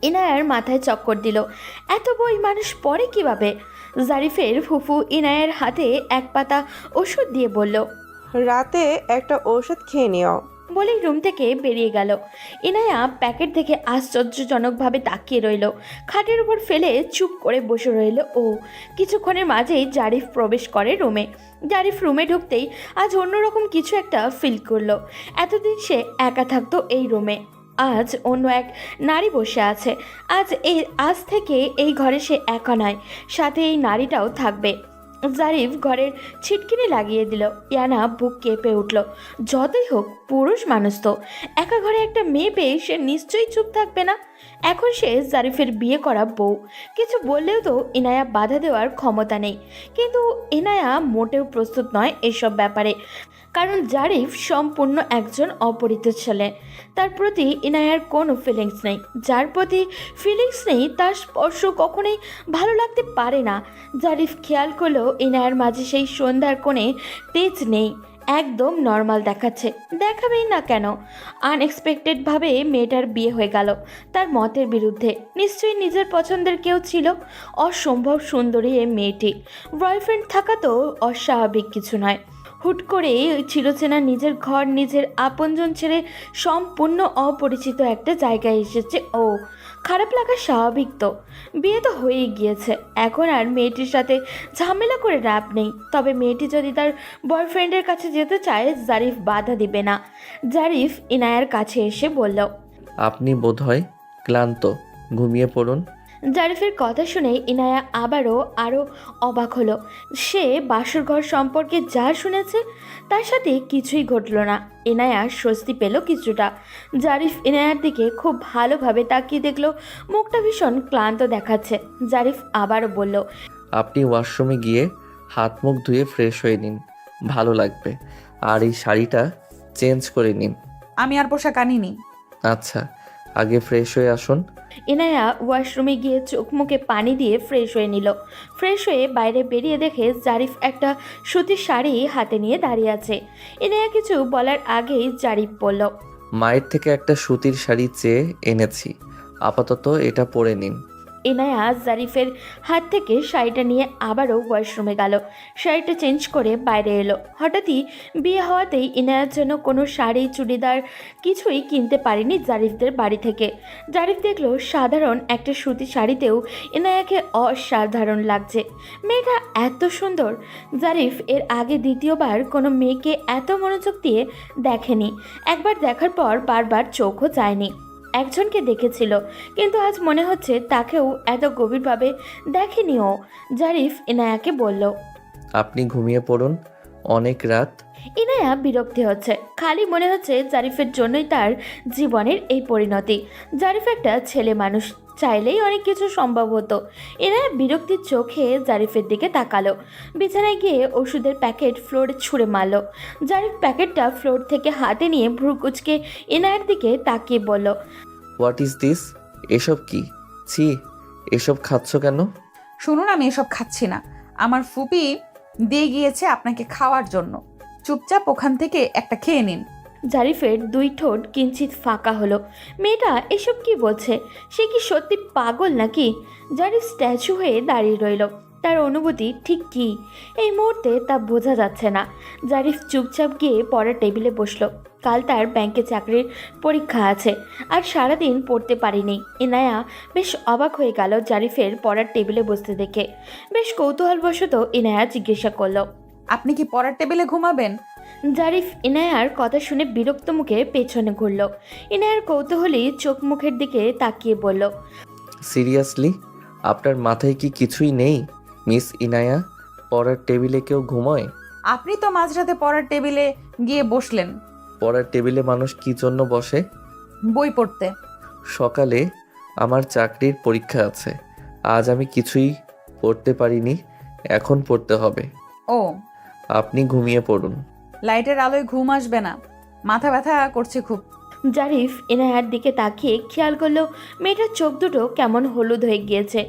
ইনায়ার মাথায় চক্কর দিল, এত বই মানুষ পড়ে কিভাবে? জারিফের ফুফু ইনায়ার হাতে এক পাতা ওষুধ দিয়ে বলল, রাতে একটা ঔষধ খেয়ে নিও। বলেই রুম থেকে বেরিয়ে গেল। ইনায়া প্যাকেট থেকে আশ্চর্যজনকভাবে তাকিয়ে রইল, খাটের উপর ফেলে চুপ করে বসে রইল ও। কিছুক্ষণের মাঝেই জারিফ প্রবেশ করে রুমে। জারিফ রুমে ঢুকতেই আজ অন্যরকম কিছু একটা ফিল করলো। এতদিন সে একা থাকতো এই রুমে, আজ অন্য এক নারী বসে আছে। আজ থেকে এই ঘরে সে একা নয়, সাথে এই নারীটাও থাকবে। জারিফ ঘরের ছিটকিনি লাগিয়ে দিল। ইয়ানা বুক কেঁপে উঠল। যতই হোক পুরুষ মানুষ তো, একা ঘরে একটা মেয়ে পেয়ে সে নিশ্চয়ই চুপ থাকবে না। এখন সে জারিফের বিয়ে করা বউ, কিছু বললেও তো ইনায়া বাধা দেওয়ার ক্ষমতা নেই। কিন্তু ইনায়া মোটেও প্রস্তুত নয় এসব ব্যাপারে, কারণ জারিফ সম্পূর্ণ একজন অপরিচিত ছেলে। তার প্রতি ইনায়ার কোনো ফিলিংস নেই। যার প্রতি ফিলিংস নেই তার স্পর্শ কখনোই ভালো লাগতে পারে না। জারিফ খেয়াল করলেও ইনায়ার মাঝে সেই সন্ধ্যার কোণে তেজ নেই, একদম নর্মাল দেখাচ্ছে। দেখাবেই না কেন? আনএক্সপেক্টেডভাবে মেয়েটার বিয়ে হয়ে গেল তার মতের বিরুদ্ধে। নিশ্চয়ই নিজের পছন্দের কেউ ছিল। অসম্ভব সুন্দরী এই মেয়েটি, বয়ফ্রেন্ড থাকা তো অস্বাভাবিক কিছু নয়। হুট করে চিরচেনা নিজের ঘর, নিজের আপনজন ছেড়ে সম্পূর্ণ অপরিচিত একটা জায়গায় এসেছে ও। খারাপ লাগা স্বাভাবিক তো, বিয়ে তো হয়েই গিয়েছে, এখন আর মেয়েটির সাথে ঝামেলা করে লাভ নেই। তবে মেয়েটি যদি তার বয়ফ্রেন্ডের কাছে যেতে চায়, জারিফ বাধা দিবে না। জারিফ ইনায়ার কাছে এসে বলল, আপনি বোধহয় ক্লান্ত, ঘুমিয়ে পড়ুন। জারিফের কথা শুনে ইনায়া আরও অবাক হলো। সে বাসরঘর সম্পর্কে যা শুনেছে তার সাথে কিছুই ঘটল না। ইনায়া স্বস্তি পেল কিছুটা। জারিফ ইনায়ার দিকে খুব ভালোভাবে তাকিয়ে দেখলো, মুখটা ভীষণ ক্লান্ত দেখাচ্ছে। জারিফ আবারও বলল, আপনি ওয়াশরুমে গিয়ে হাত মুখ ধুয়ে ফ্রেশ হয়ে নিন, ভালো লাগবে। আর এই শাড়িটা চেঞ্জ করে নিন। আমি আর পোশাক আনিনি। আচ্ছা, আগে ফ্রেশ হয়ে আসুন। ইনায়া ওয়াশরুমে গিয়ে চোখ মুখে পানি দিয়ে ফ্রেশ হয়ে নিল। ফ্রেশ হয়ে বাইরে বেরিয়ে দেখে জারিফ একটা সুতির শাড়ি হাতে নিয়ে দাঁড়িয়ে আছে। ইনায়া কিছু বলার আগেই জারিফ বলল, মায়ের থেকে একটা সুতির শাড়ি চেয়ে এনেছি, আপাতত এটা পরে নিন। ইনায়া জারিফের হাত থেকে শাড়িটা নিয়ে আবারও ওয়াশরুমে গেল। শাড়িটা চেঞ্জ করে বাইরে এলো। হঠাৎই বিয়ে হওয়াতেই ইনায়ার জন্য কোনো শাড়ি, চুড়িদার কিছুই কিনতে পারেনি জারিফদের বাড়ি থেকে। জারিফ দেখলো সাধারণ একটা সুতি শাড়িতেও ইনায়াকে অসাধারণ লাগছে। মেয়েটা এত সুন্দর। জারিফ এর আগে দ্বিতীয়বার কোনো মেয়েকে এত মনোযোগ দিয়ে দেখেনি। একবার দেখার পর বারবার চোখও চায়নি। একজনকে দেখেছিল, কিন্তু আজ মনে হচ্ছে তাকেও এত গভীরভাবে দেখেনি ও। জারিফ ইনায়াকে বলল, আপনি ঘুমিয়ে পড়ুন, অনেক রাত। ইনায়া বিরক্তি হচ্ছে। খালি মনে হচ্ছে জারিফের জন্যই তার জীবনের এই পরিণতি। জারিফ একটা ছেলে মানুষ, চাইলেই অনেক কিছু সম্ভব হতো। ইনায়া বিরক্তির চোখে জারিফের দিকে তাকালো। বিছানায় গিয়ে ওষুধের প্যাকেট ফ্লোরে ছুঁড়ে মারল। জারিফ প্যাকেটটা ফ্লোর থেকে হাতে নিয়ে ভ্রু কুচকে ইনায়ার দিকে তাকিয়ে বলল, হোয়াট ইজ দিস? এসব কি? ছি, এসব খাচ্ছ কেন? শুনুন, আমি এসব খাচ্ছি না। আমার ফুপি দিয়ে গিয়েছে আপনাকে খাওয়ার জন্য। চুপচাপ ওখান থেকে একটা খেয়ে নিন। জারিফের দুই ঠোঁট কিঞ্চিত ফাঁকা হলো। মেয়েটা এসব কি বলছে? সে কি সত্যি পাগল নাকি? জারিফ স্ট্যাচু হয়ে দাঁড়িয়ে রইল। তার অনুভূতি ঠিক কী এই মুহূর্তে তা বোঝা যাচ্ছে না। জারিফ চুপচাপ গিয়ে পড়ার টেবিলে বসলো। কাল তার ব্যাংকে চাকরির পরীক্ষা আছে, আর সারাদিন পড়তে পারিনি। ইনায়া বেশ অবাক হয়ে গেল জারিফের পড়ার টেবিলে বসতে দেখে। বেশ কৌতূহলবশত ইনায়া জিজ্ঞাসা করলো, আপনি কি পড়ার টেবিলে ঘুমাবেন? জারিফ ইনায়ার কথা শুনে বিরক্ত মুখে পেছনে ঘুরল। ইনায়ার কৌতূহলী চোখ মুখের দিকে তাকিয়ে বলল, সিরিয়াসলি, আপনার মাথায় কি কিছুই নেই মিস ইনায়া? পড়ার টেবিলে কেউ ঘুমোয়? আপনি তো মাঝরাতে পড়ার টেবিলে গিয়ে বসলেন। পড়ার টেবিলে মানুষ কি জন্য বসে? বই পড়তে। সকালে আমার চাকরির পরীক্ষা আছে, আজ আমি কিছুই পড়তে পারিনি, এখন পড়তে হবে। ও, আপনি ঘুমিয়ে পড়ুন। লাইটের আলোয় ঘুম আসবে না, মাথা ব্যথা করছে খুব। জারিফ ইনায়ার দিকে তাকিয়ে খেয়াল করলো মেয়েটার চোখ দুটো কেমন হলুদ হয়ে গিয়েছে।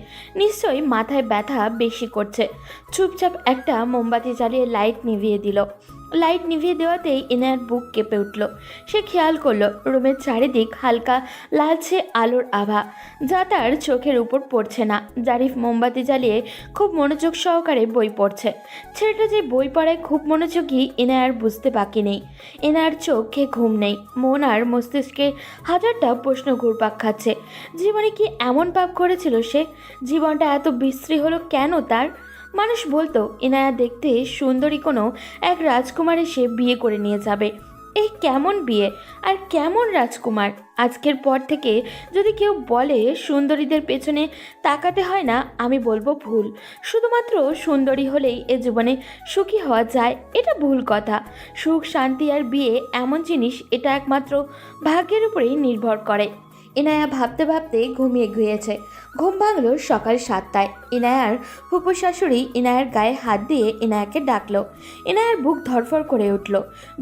নিশ্চয়ই মাথায় ব্যথা বেশি করছে। চুপচাপ একটা মোমবাতি জ্বালিয়ে লাইট নিভিয়ে দিল। লাইট নিভিয়ে দেওয়াতেই ইনায়ার বুক কেঁপে উঠল। সে খেয়াল করলো রুমের চারিদিক হালকা লালচে আলোর আভা, যা তার চোখের উপর পড়ছে না। জারিফ মোমবাতি জ্বালিয়ে খুব মনোযোগ সহকারে বই পড়ছে। ছেলেটা যে বই পড়ায় খুব মনোযোগী ইনায়ার বুঝতে বাকি নেই। ইনায়ার চোখে ঘুম নেই, মন আর মস্তিষ্কে হাজারটা প্রশ্ন ঘুরপাক খাচ্ছে। জীবনে কি এমন পাপ করেছিল সে? জীবনটা এত বিশ্রী হলো কেন তার? মানুষ বলতো ইনায়া দেখতে সুন্দরী কোনো এক রাজকুমার এসে বিয়ে করে নিয়ে যাবে, এই কেমন বিয়ে আর কেমন রাজকুমার? আজকের পর থেকে যদি কেউ বলে সুন্দরীদের পেছনে তাকাতে হয় না, আমি বলবো ভুল। শুধুমাত্র সুন্দরী হলেই এ জীবনে সুখী হওয়া যায়, এটা ভুল কথা। সুখ, শান্তি আর বিয়ে এমন জিনিস, এটা একমাত্র ভাগ্যের উপরেই নির্ভর করে। ইনায়া ভাবতে ভাবতে ঘুমিয়ে গিয়েছে। ঘুম ভাঙল সকাল 7টায়। ইনায়ার ফুপু শাশুড়ি ইনায়ার গায়ে হাত দিয়ে ইনায়াকে ডাকলো। ইনায়ার বুক ধরফর করে উঠল।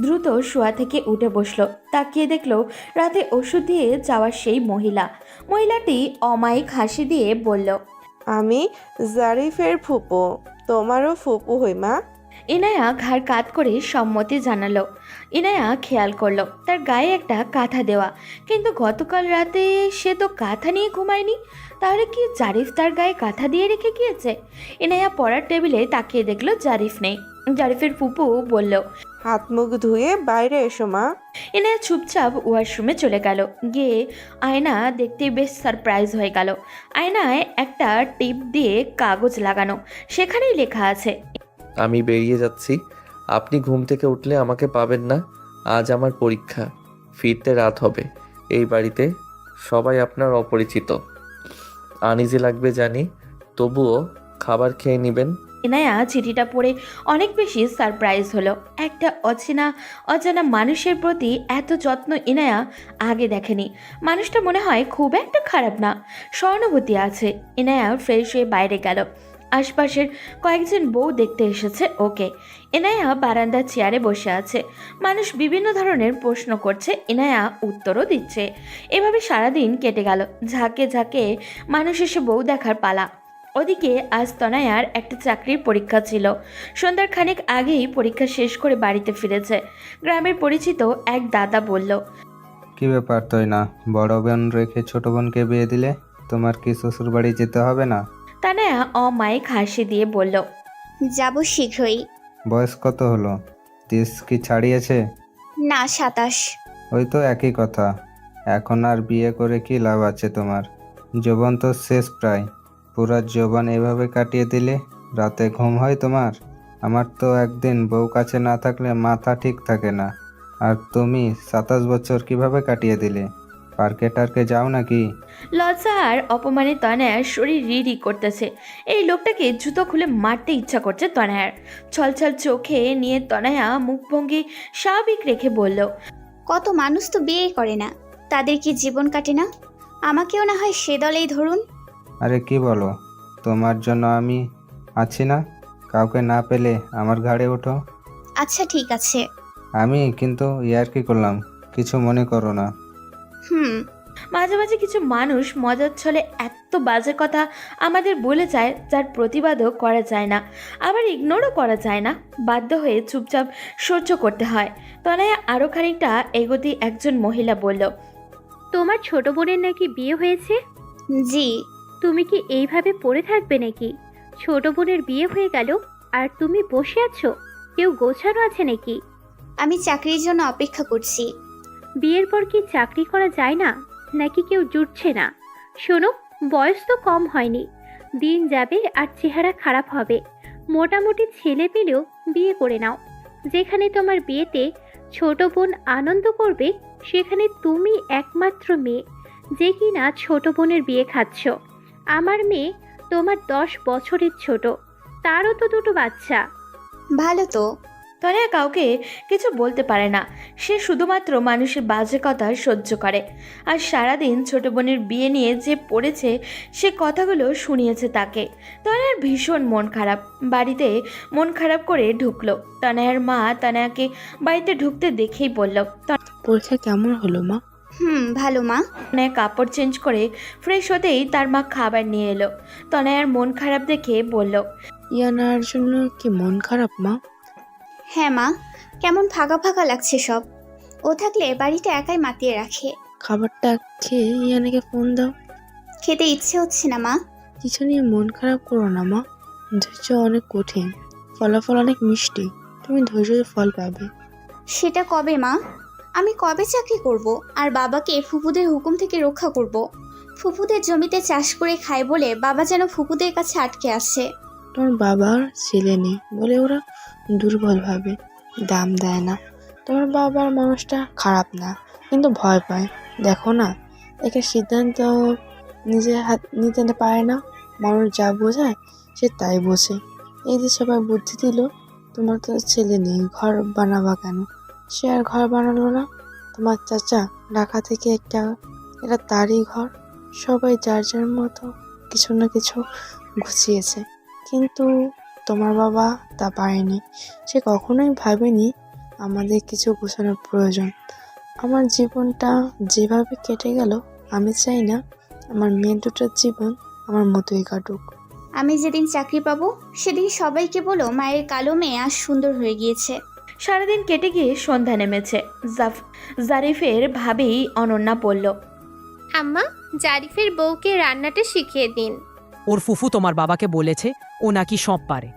দ্রুত শোয়া থেকে উঠে বসলো। তাকিয়ে দেখলো রাতে ওষুধ দিয়ে যাওয়া সেই মহিলাটি অমায়িক হাসি দিয়ে বলল, আমি জারিফের ফুপু, তোমারও ফুপু হই মা। ইনায়া ঘাড় কাত করে সম্মতি জানালো। ইনায়া খেয়াল করলো তার গায়ে একটা কাঁথা দেওয়া, কিন্তু গতকাল রাতে সে তো কাঁথা নিয়ে ঘুমায়নি। তাহলে কি জারিফ তার গায়ে কাঁথা দিয়ে রেখে গিয়েছে? ইনায়া পড়ার টেবিলে তাকিয়ে দেখলো জারিফ নেই। জারিফের ফুপু বলল, হাত মুখ ধুয়ে বাইরে এসো মা। ইনায়া চুপচাপ ওয়াশরুমে চলে গেল। গিয়ে আয়না দেখতে বেশ সারপ্রাইজ হয়ে গেল। আয়নায় একটা টিপ দিয়ে কাগজ লাগানো, সেখানেই লেখা আছে, আমি বেরিয়ে যাচ্ছি, আপনি ঘুম থেকে উঠলে আমাকে পাবেন না। আজ আমার পরীক্ষা, ফিরতে রাত হবে। এই বাড়িতে সবাই আপনার অপরিচিত। আনইজি লাগবে জানি, তবুও খাবার খেয়ে নেবেন। ইনায়া চিঠিটা পড়ে অনেক বেশি সারপ্রাইজ হলো। একটা অজানা মানুষের প্রতি এত যত্ন ইনায়া আগে দেখেনি। মানুষটা মনে হয় খুব একটা খারাপ না, সহানুভূতি আছে। ইনায়া ফ্রেশ হয়ে বাইরে গেল। আশপাশের কয়েকজন বউ দেখতে এসেছে ওকে। ইনায়া বারান্দার চেয়ারে বসে আছে। মানুষ বিভিন্ন ধরনের প্রশ্ন করছে, ইনায়া উত্তরও দিচ্ছে। এভাবে সারাদিন কেটে গেল। ঝাঁকে ঝাঁকে মানুষ এসে বউ দেখার পালা। ওদিকে আজ তনয়ার একটা চাকরির পরীক্ষা ছিল। সন্ধ্যার খানিক আগেই পরীক্ষা শেষ করে বাড়িতে ফিরেছে। গ্রামের পরিচিত এক দাদা বলল, কি ব্যাপার তয়না, বড় বোন রেখে ছোট বোনকে বিয়ে দিলে? তোমার কি শ্বশুর বাড়ি যেতে হবে না? তনয়া অমায়িক হাসি দিয়ে বলল, যাব শীঘ্রই। বয়স কত হলো? 30 কি ছাড়িয়েছে? না, 27। ওই তো একই কথা। এখন আর বিয়ে করে কি লাভ আছে তোমার? যৌবন তো শেষ প্রায়। পুরা যৌবন এভাবে কাটিয়ে দিলে রাতে ঘুম হয় তোমার? আমার তো একদিন বউ কাছে না থাকলে মাথা ঠিক থাকে না। আর তুমি 27 বছর কিভাবে কাটিয়ে দিলে? পার্কে টার্কে যাও নাকি? লজ্জা আর অপমানে তনয়ার শরীর রিরি করতেছে। এই লোকটাকে জুতো খুলে মারতে ইচ্ছা করছে তনয়ার। ছলছল চোখে নিয়ে তনয়া মুখভঙ্গি স্বাভাবিক রেখে বলল, কত মানুষ তো বিয়ে করে না, তাদের কি জীবন কাটে না? আমাকেও না হয় সে দলেই ধরুন। আরে কি বলো? তোমার জন্য আমি আছি না? কাউকে না পেলে আমার ঘাড়ে ওঠো। আচ্ছা ঠিক আছে। আমি কিন্তু ইয়ার্কি করলাম, কিছু মনে করো না। মাঝে মাঝে কিছু মানুষ মজার ছলে এত বাজে কথা আমাদের বলে যায়, যার প্রতিবাদও করা যায় না, আবার ইগনোরও করা যায় না। বাধ্য হয়ে চুপচাপ সহ্য করতে হয়। তনয়া আরও খানিকটা এগোতেই একজন মহিলা বলল, তোমার ছোট বোনের নাকি বিয়ে হয়েছে? জি। তুমি কি এইভাবে পড়ে থাকবে নাকি? ছোট বোনের বিয়ে হয়ে গেল আর তুমি বসে আছো? কেউ গোছানো আছে নাকি? আমি চাকরির জন্য অপেক্ষা করছি। বিয়ের পর কি চাকরি করা যায় না, নাকি কেউ জুটছে না? শোনো, বয়স তো কম হয়নি, দিন যাবে আর চেহারা খারাপ হবে। মোটামুটি ছেলে পেলেও বিয়ে করে নাও। যেখানে তোমার বিয়েতে ছোট বোন আনন্দ করবে, সেখানে তুমি একমাত্র মেয়ে যে কিনা ছোট বোনের বিয়ে খাচ্ছ। আমার মেয়ে তোমার 10 বছরের ছোট, তারও তো 2টো বাচ্চা। ভালো তো। তনয়া কাউকে কিছু বলতে পারে না। সে শুধুমাত্র মানুষের বাজে কথা সহ্য করে। আর সারাদিন ছোট বোনের বিয়ে নিয়ে যে পড়েছে, সে কথাগুলো শুনিয়েছে তাকে। তনয়ার ভীষণ মন খারাপ। বাড়িতে মন খারাপ করে ঢুকলো। তনয়ার মা তনয়াকে বাড়িতে ঢুকতে দেখেই বলল, পরীক্ষা কেমন হলো মা? ভালো মা। তনয়া কাপড় চেঞ্জ করে ফ্রেশ হতেই তার মা খাবার নিয়ে এলো। তনয়ার মন খারাপ দেখে বলল, ইয়ানার জন্য কি মন খারাপ মা? হ্যাঁ মা, কেমন ফাঁকা ফাঁকা লাগছে সব। ও থাকলে বাড়িটা একাই মাতিয়ে রাখে। খাবারটা খেয়ে ইয়ানাকে ফোন দাও। খেতে ইচ্ছে হচ্ছে না মা। কিছু নিয়ে মন খারাপ করো না মা। ধৈর্য অনেক কঠিন, ফলাফল অনেক মিষ্টি। তুমি ধৈর্যের ফল পাবে। সেটা কবে মা? আমি কবে চাকরি করব আর বাবাকে ফুপুদের হুকুম থেকে রক্ষা করব? ফুপুদের জমিতে চাষ করে খায় বলে বাবা যেন ফুপুদের কাছে আটকে আসে। তোমার বাবার ছেলে নেই বলে ওরা দুর্বল ভাবে, দাম দেয় না। তোমার বাবার মানুষটা খারাপ না, কিন্তু ভয় পায়। দেখো না, একটা সিদ্ধান্ত নিজের হাত নিতে পারে না। মানুষ যা বোঝায় সে তাই বোঝে। এই যে সবাই বুদ্ধি দিল, তোমার তো ছেলে নেই, ঘর বানাবা কেন? সে আর ঘর বানালো না। তোমার চাচা ঢাকা থেকে এটা তারই ঘর। সবাই যার যার মতো কিছু না কিছু গুছিয়েছে, কিন্তু তোমার বাবা তা পারেনি। সে কখনোই ভাবেনি আমাদের কিছু গোছানোর প্রয়োজন। আমার জীবনটা যেভাবে কেটে গেল, আমি চাই না আমার মেয়ে দুটোর জীবন আমার মতোই কাটুক। আমি যেদিন চাকরি পাবো সেদিন সবাইকে বলো মায়ের কালো মেয়ে আজ সুন্দর হয়ে গিয়েছে। সারাদিন কেটে গিয়ে সন্ধ্যা নেমেছে। জারিফের ভাবেই অনন্যা বলল, আম্মা, জারিফের বউকে রান্নাটা শিখিয়ে দিন। ওর ফুফু তোমার বাবাকে বলেছে ও নাকি সব পারে।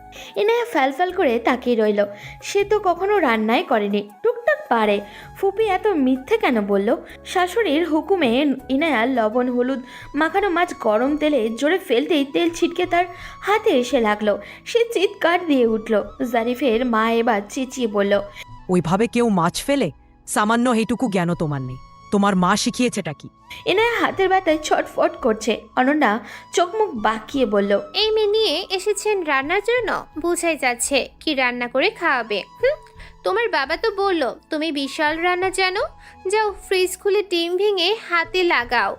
ইনায়া ফ্যালফ্যাল করে তাকিয়ে রইল। সে তো কখনো রান্নাই করেনি, টুকটাক পারে। ফুপি এত মিথ্যে কেন বলল? শাশুড়ির হুকুমে ইনায়া লবণ হলুদ মাখানো মাছ গরম তেলে জোরে ফেলতেই তেল ছিটকে তার হাতে এসে লাগলো। সে চিৎকার দিয়ে উঠল। জারিফের মা এবার চেঁচিয়ে বলল, ওইভাবে কেউ মাছ ফেলে? সামান্য এইটুকু জ্ঞান তোমার নেই। তোমার মা শিখিয়েছেটা কি? ইনায়া হাতের ব্যথায় ছটফট করছে। অনন্যা চোখ মুখ বাঁকিয়ে বলল, এই মেয়ে নিয়ে এসেছেন রান্নার জন্য, বোঝাই যাচ্ছে কি রান্না করে খাওয়াবে। তোমার বাবা তো বললো তুমি বিশাল রান্না জানো। যাও, ফ্রিজ খুলে ডিম ভেঙে হাতে লাগাও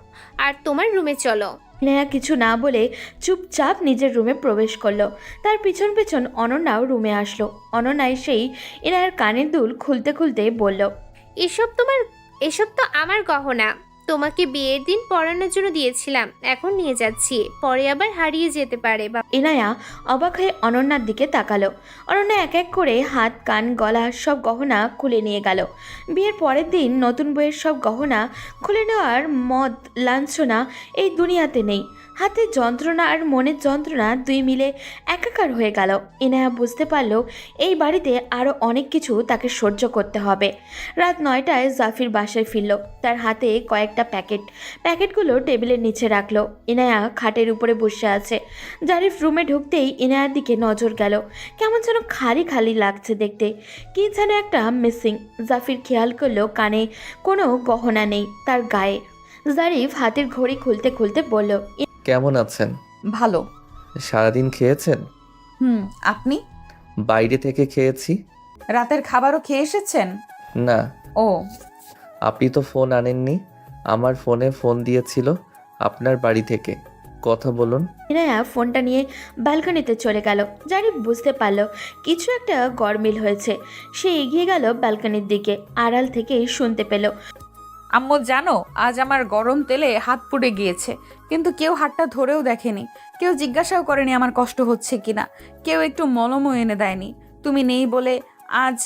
আর তোমার রুমে চলো। ইনায়া কিছু না বলে চুপচাপ নিজের রুমে প্রবেশ করলো। তার পিছন পিছন অনন্যাও রুমে আসলো। অনন্যা এসেই ইনায়ার কানের দুল খুলতে খুলতে বলল, এসব তো আমার গহনা, তোমাকে বিয়ের দিন পরানোর জন্য দিয়েছিলাম, এখন নিয়ে যাচ্ছি, পরে আবার হারিয়ে যেতে পারে। ইনায়া অবাক হয়ে অনন্যার দিকে তাকালো। অনন্যা এক এক করে হাত কান গলা সব গহনা খুলে নিয়ে গেল। বিয়ের পরের দিন নতুন বইয়ের সব গহনা খুলে নেওয়ার মদ লাঞ্ছনা এই দুনিয়াতে নেই। হাতে যন্ত্রণা আর মনের যন্ত্রণা দুই মিলে একাকার হয়ে গেল। ইনায়া বুঝতে পারল এই বাড়িতে আরও অনেক কিছু তাকে সহ্য করতে হবে। রাত 9টায় জাফির বাসায় ফিরল। তার হাতে কয়েকটা প্যাকেটগুলো টেবিলের নিচে রাখলো। ইনায়া খাটের উপরে বসে আছে। জারিফ রুমে ঢুকতেই ইনায়ার দিকে নজর গেল। কেমন যেন খালি খালি লাগছে দেখতে, কি যেন একটা মিসিং। জাফির খেয়াল করলো কানে কোনো গহনা নেই তার গায়ে। জারিফ হাতের ঘড়ি খুলতে খুলতে বলল, কেমন আছেন? ভালো। সারাদিন খেয়েছেন? আপনি? বাইরে থেকে খেয়েছি। রাতের খাবারও খেয়ে এসেছেন? না। ও, আপনি তো ফোন আনেননি। আমার ফোনে ফোন দিয়েছিল আপনার বাড়ি থেকে। কথা বলুন। ইনায়া ফোনটা নিয়ে ব্যালকনিতে চলে গেল। জারিফ বুঝতে পারল কিছু একটা গরমিল হয়েছে। সে এগিয়ে গেল ব্যালকনির দিকে। আড়াল থেকেই শুনতে পেল, আম্মু জানো আজ আমার গরম তেলে হাত পুড়ে গিয়েছে, কিন্তু কেউ হাতটা ধরেও দেখেনি, কেউ জিজ্ঞাসাও করেনি আমার কষ্ট হচ্ছে কিনা, কেউ একটু মলমও এনে দেয়নি। তুমি নেই বলে আজ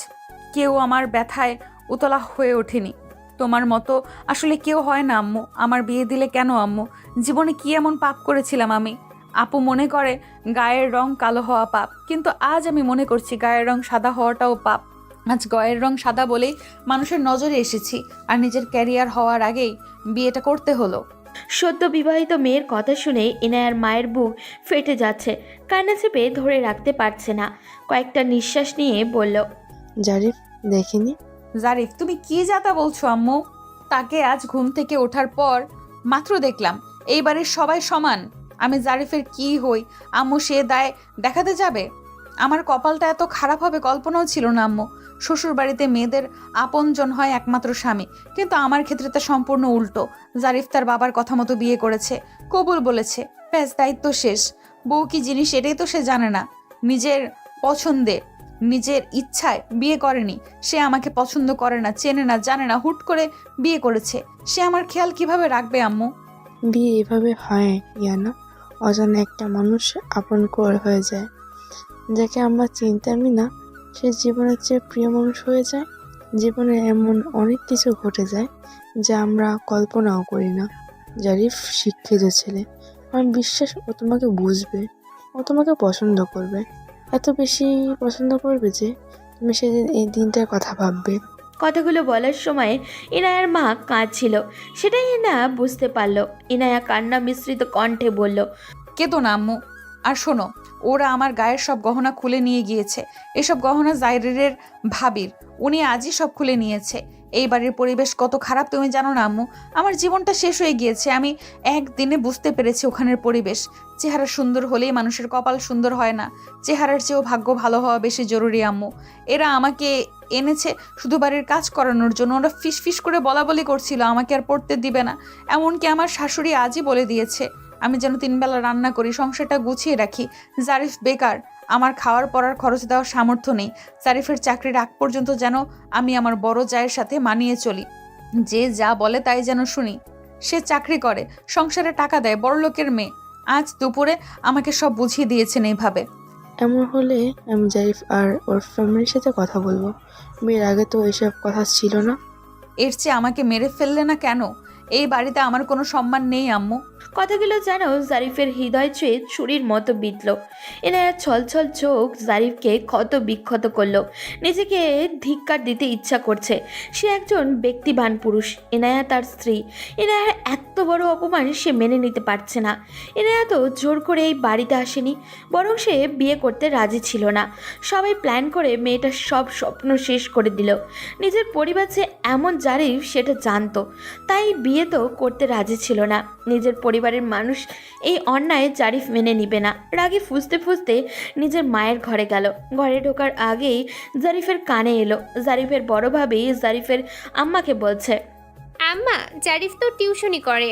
কেউ আমার ব্যথায় উতলা হয়ে ওঠেনি। তোমার মতো আসলে কেউ হয় না আম্মু। আমার বিয়ে দিলে কেন আম্মু? জীবনে কি এমন পাপ করেছিলাম আমি? আপু মনে করে গায়ের রং কালো হওয়া পাপ, কিন্তু আজ আমি মনে করছি গায়ের রং সাদা হওয়াটাও পাপ। আজ গায়ের রং সাদা বলেই মানুষের নজরে এসেছি, আর নিজের ক্যারিয়ার হওয়ার আগেই বিয়েটা করতে হলো। সদ্য বিবাহিত মেয়ের কথা শুনে ইনায়ার মায়ের বুক ফেটে যাচ্ছে। কান্না চেপে ধরে রাখতে পারছে না। কয়েকটা নিঃশ্বাস নিয়ে বলল, জারিফ দেখিনি। জারিফ, তুমি কি যাতা বলছো আম্মু? তাকে আজ ঘুম থেকে ওঠার পর মাত্র দেখলাম। এই বাড়ির সবাই সমান। আমি জারিফের কি হই আম্মু সে দায় দেখাতে যাবে? আমার কপালটা এত খারাপ হবে কল্পনাও ছিল না আম্মু। শ্বশুর বাড়িতে মেয়েদের আপনজন হয় একমাত্র স্বামী, কিন্তু আমার ক্ষেত্রে তা সম্পূর্ণ উল্টো। জারিফ তার বাবার কথা মতো বিয়ে করেছে, কবুল বলেছে, ব্যাস দায়িত্ব শেষ। বউ কি জিনিস এটাই তো সে জানে না। নিজের পছন্দে নিজের ইচ্ছায় বিয়ে করেনি। সে আমাকে পছন্দ করে না, চেনে না, জানে না, হুট করে বিয়ে করেছে। সে আমার খেয়াল কিভাবে রাখবে আম্মু? বিয়ে এভাবে হয় ইয়ানা, অজানা একটা মানুষ আপন করে হয়ে যায়। যাকে আমরা চিনতামই না সে জীবনের চেয়ে প্রিয় মানুষ হয়ে যায়। জীবনে এমন অনেক কিছু ঘটে যায় যা আমরা কল্পনাও করি না। জারিফ শিক্ষিত ছেলে, আমার বিশ্বাস ও তোমাকে বুঝবে, ও তোমাকে পছন্দ করবে, এত বেশি পছন্দ করবে যে তুমি সেদিন এই দিনটার কথা ভাববে। কথাগুলো বলার সময় ইনায়ার মা কাঁদছিল, সেটাই ইনায়া বুঝতে পারল। ইনায়া কান্না মিশ্রিত কণ্ঠে বলল, কেতো না আম্মু। আর শোনো, ওরা আমার গায়ের সব গহনা খুলে নিয়ে গিয়েছে। এসব গহনা জাইরের ভাবির। ও উনি আজই সব খুলে নিয়েছে। এই বাড়ির পরিবেশ কত খারাপ তুমি জানো না আম্মু? আমার জীবনটা শেষ হয়ে গিয়েছে। আমি একদিনে বুঝতে পেরেছি ওখানের পরিবেশ। চেহারা সুন্দর হলেই মানুষের কপাল সুন্দর হয় না, চেহারার চেয়েও ভাগ্য ভালো হওয়া বেশি জরুরি আম্মু। এরা আমাকে এনেছে শুধু বাড়ির কাজ করানোর জন্য। ওরা ফিস ফিস করে বলা বলি করছিল আমাকে আর পড়তে দিবে না। এমনকি আমার শাশুড়ি আজই বলে দিয়েছে আমি যেন 3 বেলা রান্না করি, সংসারটা গুছিয়ে রাখি। জারিফ বেকার, আমার খাওয়ার পড়ার খরচ দেওয়ার সামর্থ্য নেই। জারিফের চাকরির আগ পর্যন্ত যেন আমি আমার বড় জায়ের সাথে মানিয়ে চলি, যে যা বলে তাই যেন শুনি। সে চাকরি করে, সংসারে টাকা দেয়, বড়লোকের মেয়ে। আজ দুপুরে আমাকে সব বুঝিয়ে দিয়েছেন এইভাবে। এমন হলে আমি জারিফ আর ওর ফ্যামিলির সাথে কথা বলবো। বিয়ের আগে তো এসব কথা ছিল না। এর চেয়ে আমাকে মেরে ফেললে না কেন? এই বাড়িতে আমার কোনো সম্মান নেই আম্মু। কথাগুলো যেন জারিফের হৃদয় ছুঁয়ে ছুরির মতো বিঁধল। এনায়া ছলছল চোখ জারিফকে ক্ষত বিক্ষত করলো। নিজেকে ধিক্কার দিতে ইচ্ছা করছে। সে একজন ব্যক্তিবান পুরুষ, এনায়া তার স্ত্রী। এনায়ার এত বড় অপমান সে মেনে নিতে পারছে না। এনায়া তো জোর করে এই বাড়িতে আসেনি, বরং সে বিয়ে করতে রাজি ছিল না। সবাই প্ল্যান করে মেয়েটার সব স্বপ্ন শেষ করে দিল। নিজের পরিবার যে এমন জারিফ সেটা জানতো, তাই বিয়ে তো করতে রাজি ছিল না। নিজের পরিবারের মানুষ এই অন্যায় জারিফ মেনে নিবে না। রাগে ফুঁসতে ফুঁসতে নিজের মায়ের ঘরে গেল। ঘরে ঢোকার আগেই জারিফের কানে এলো। জারিফের বড় ভাবি জারিফের আম্মাকে বলছে, আম্মা, জারিফ তো টিউশনি করে।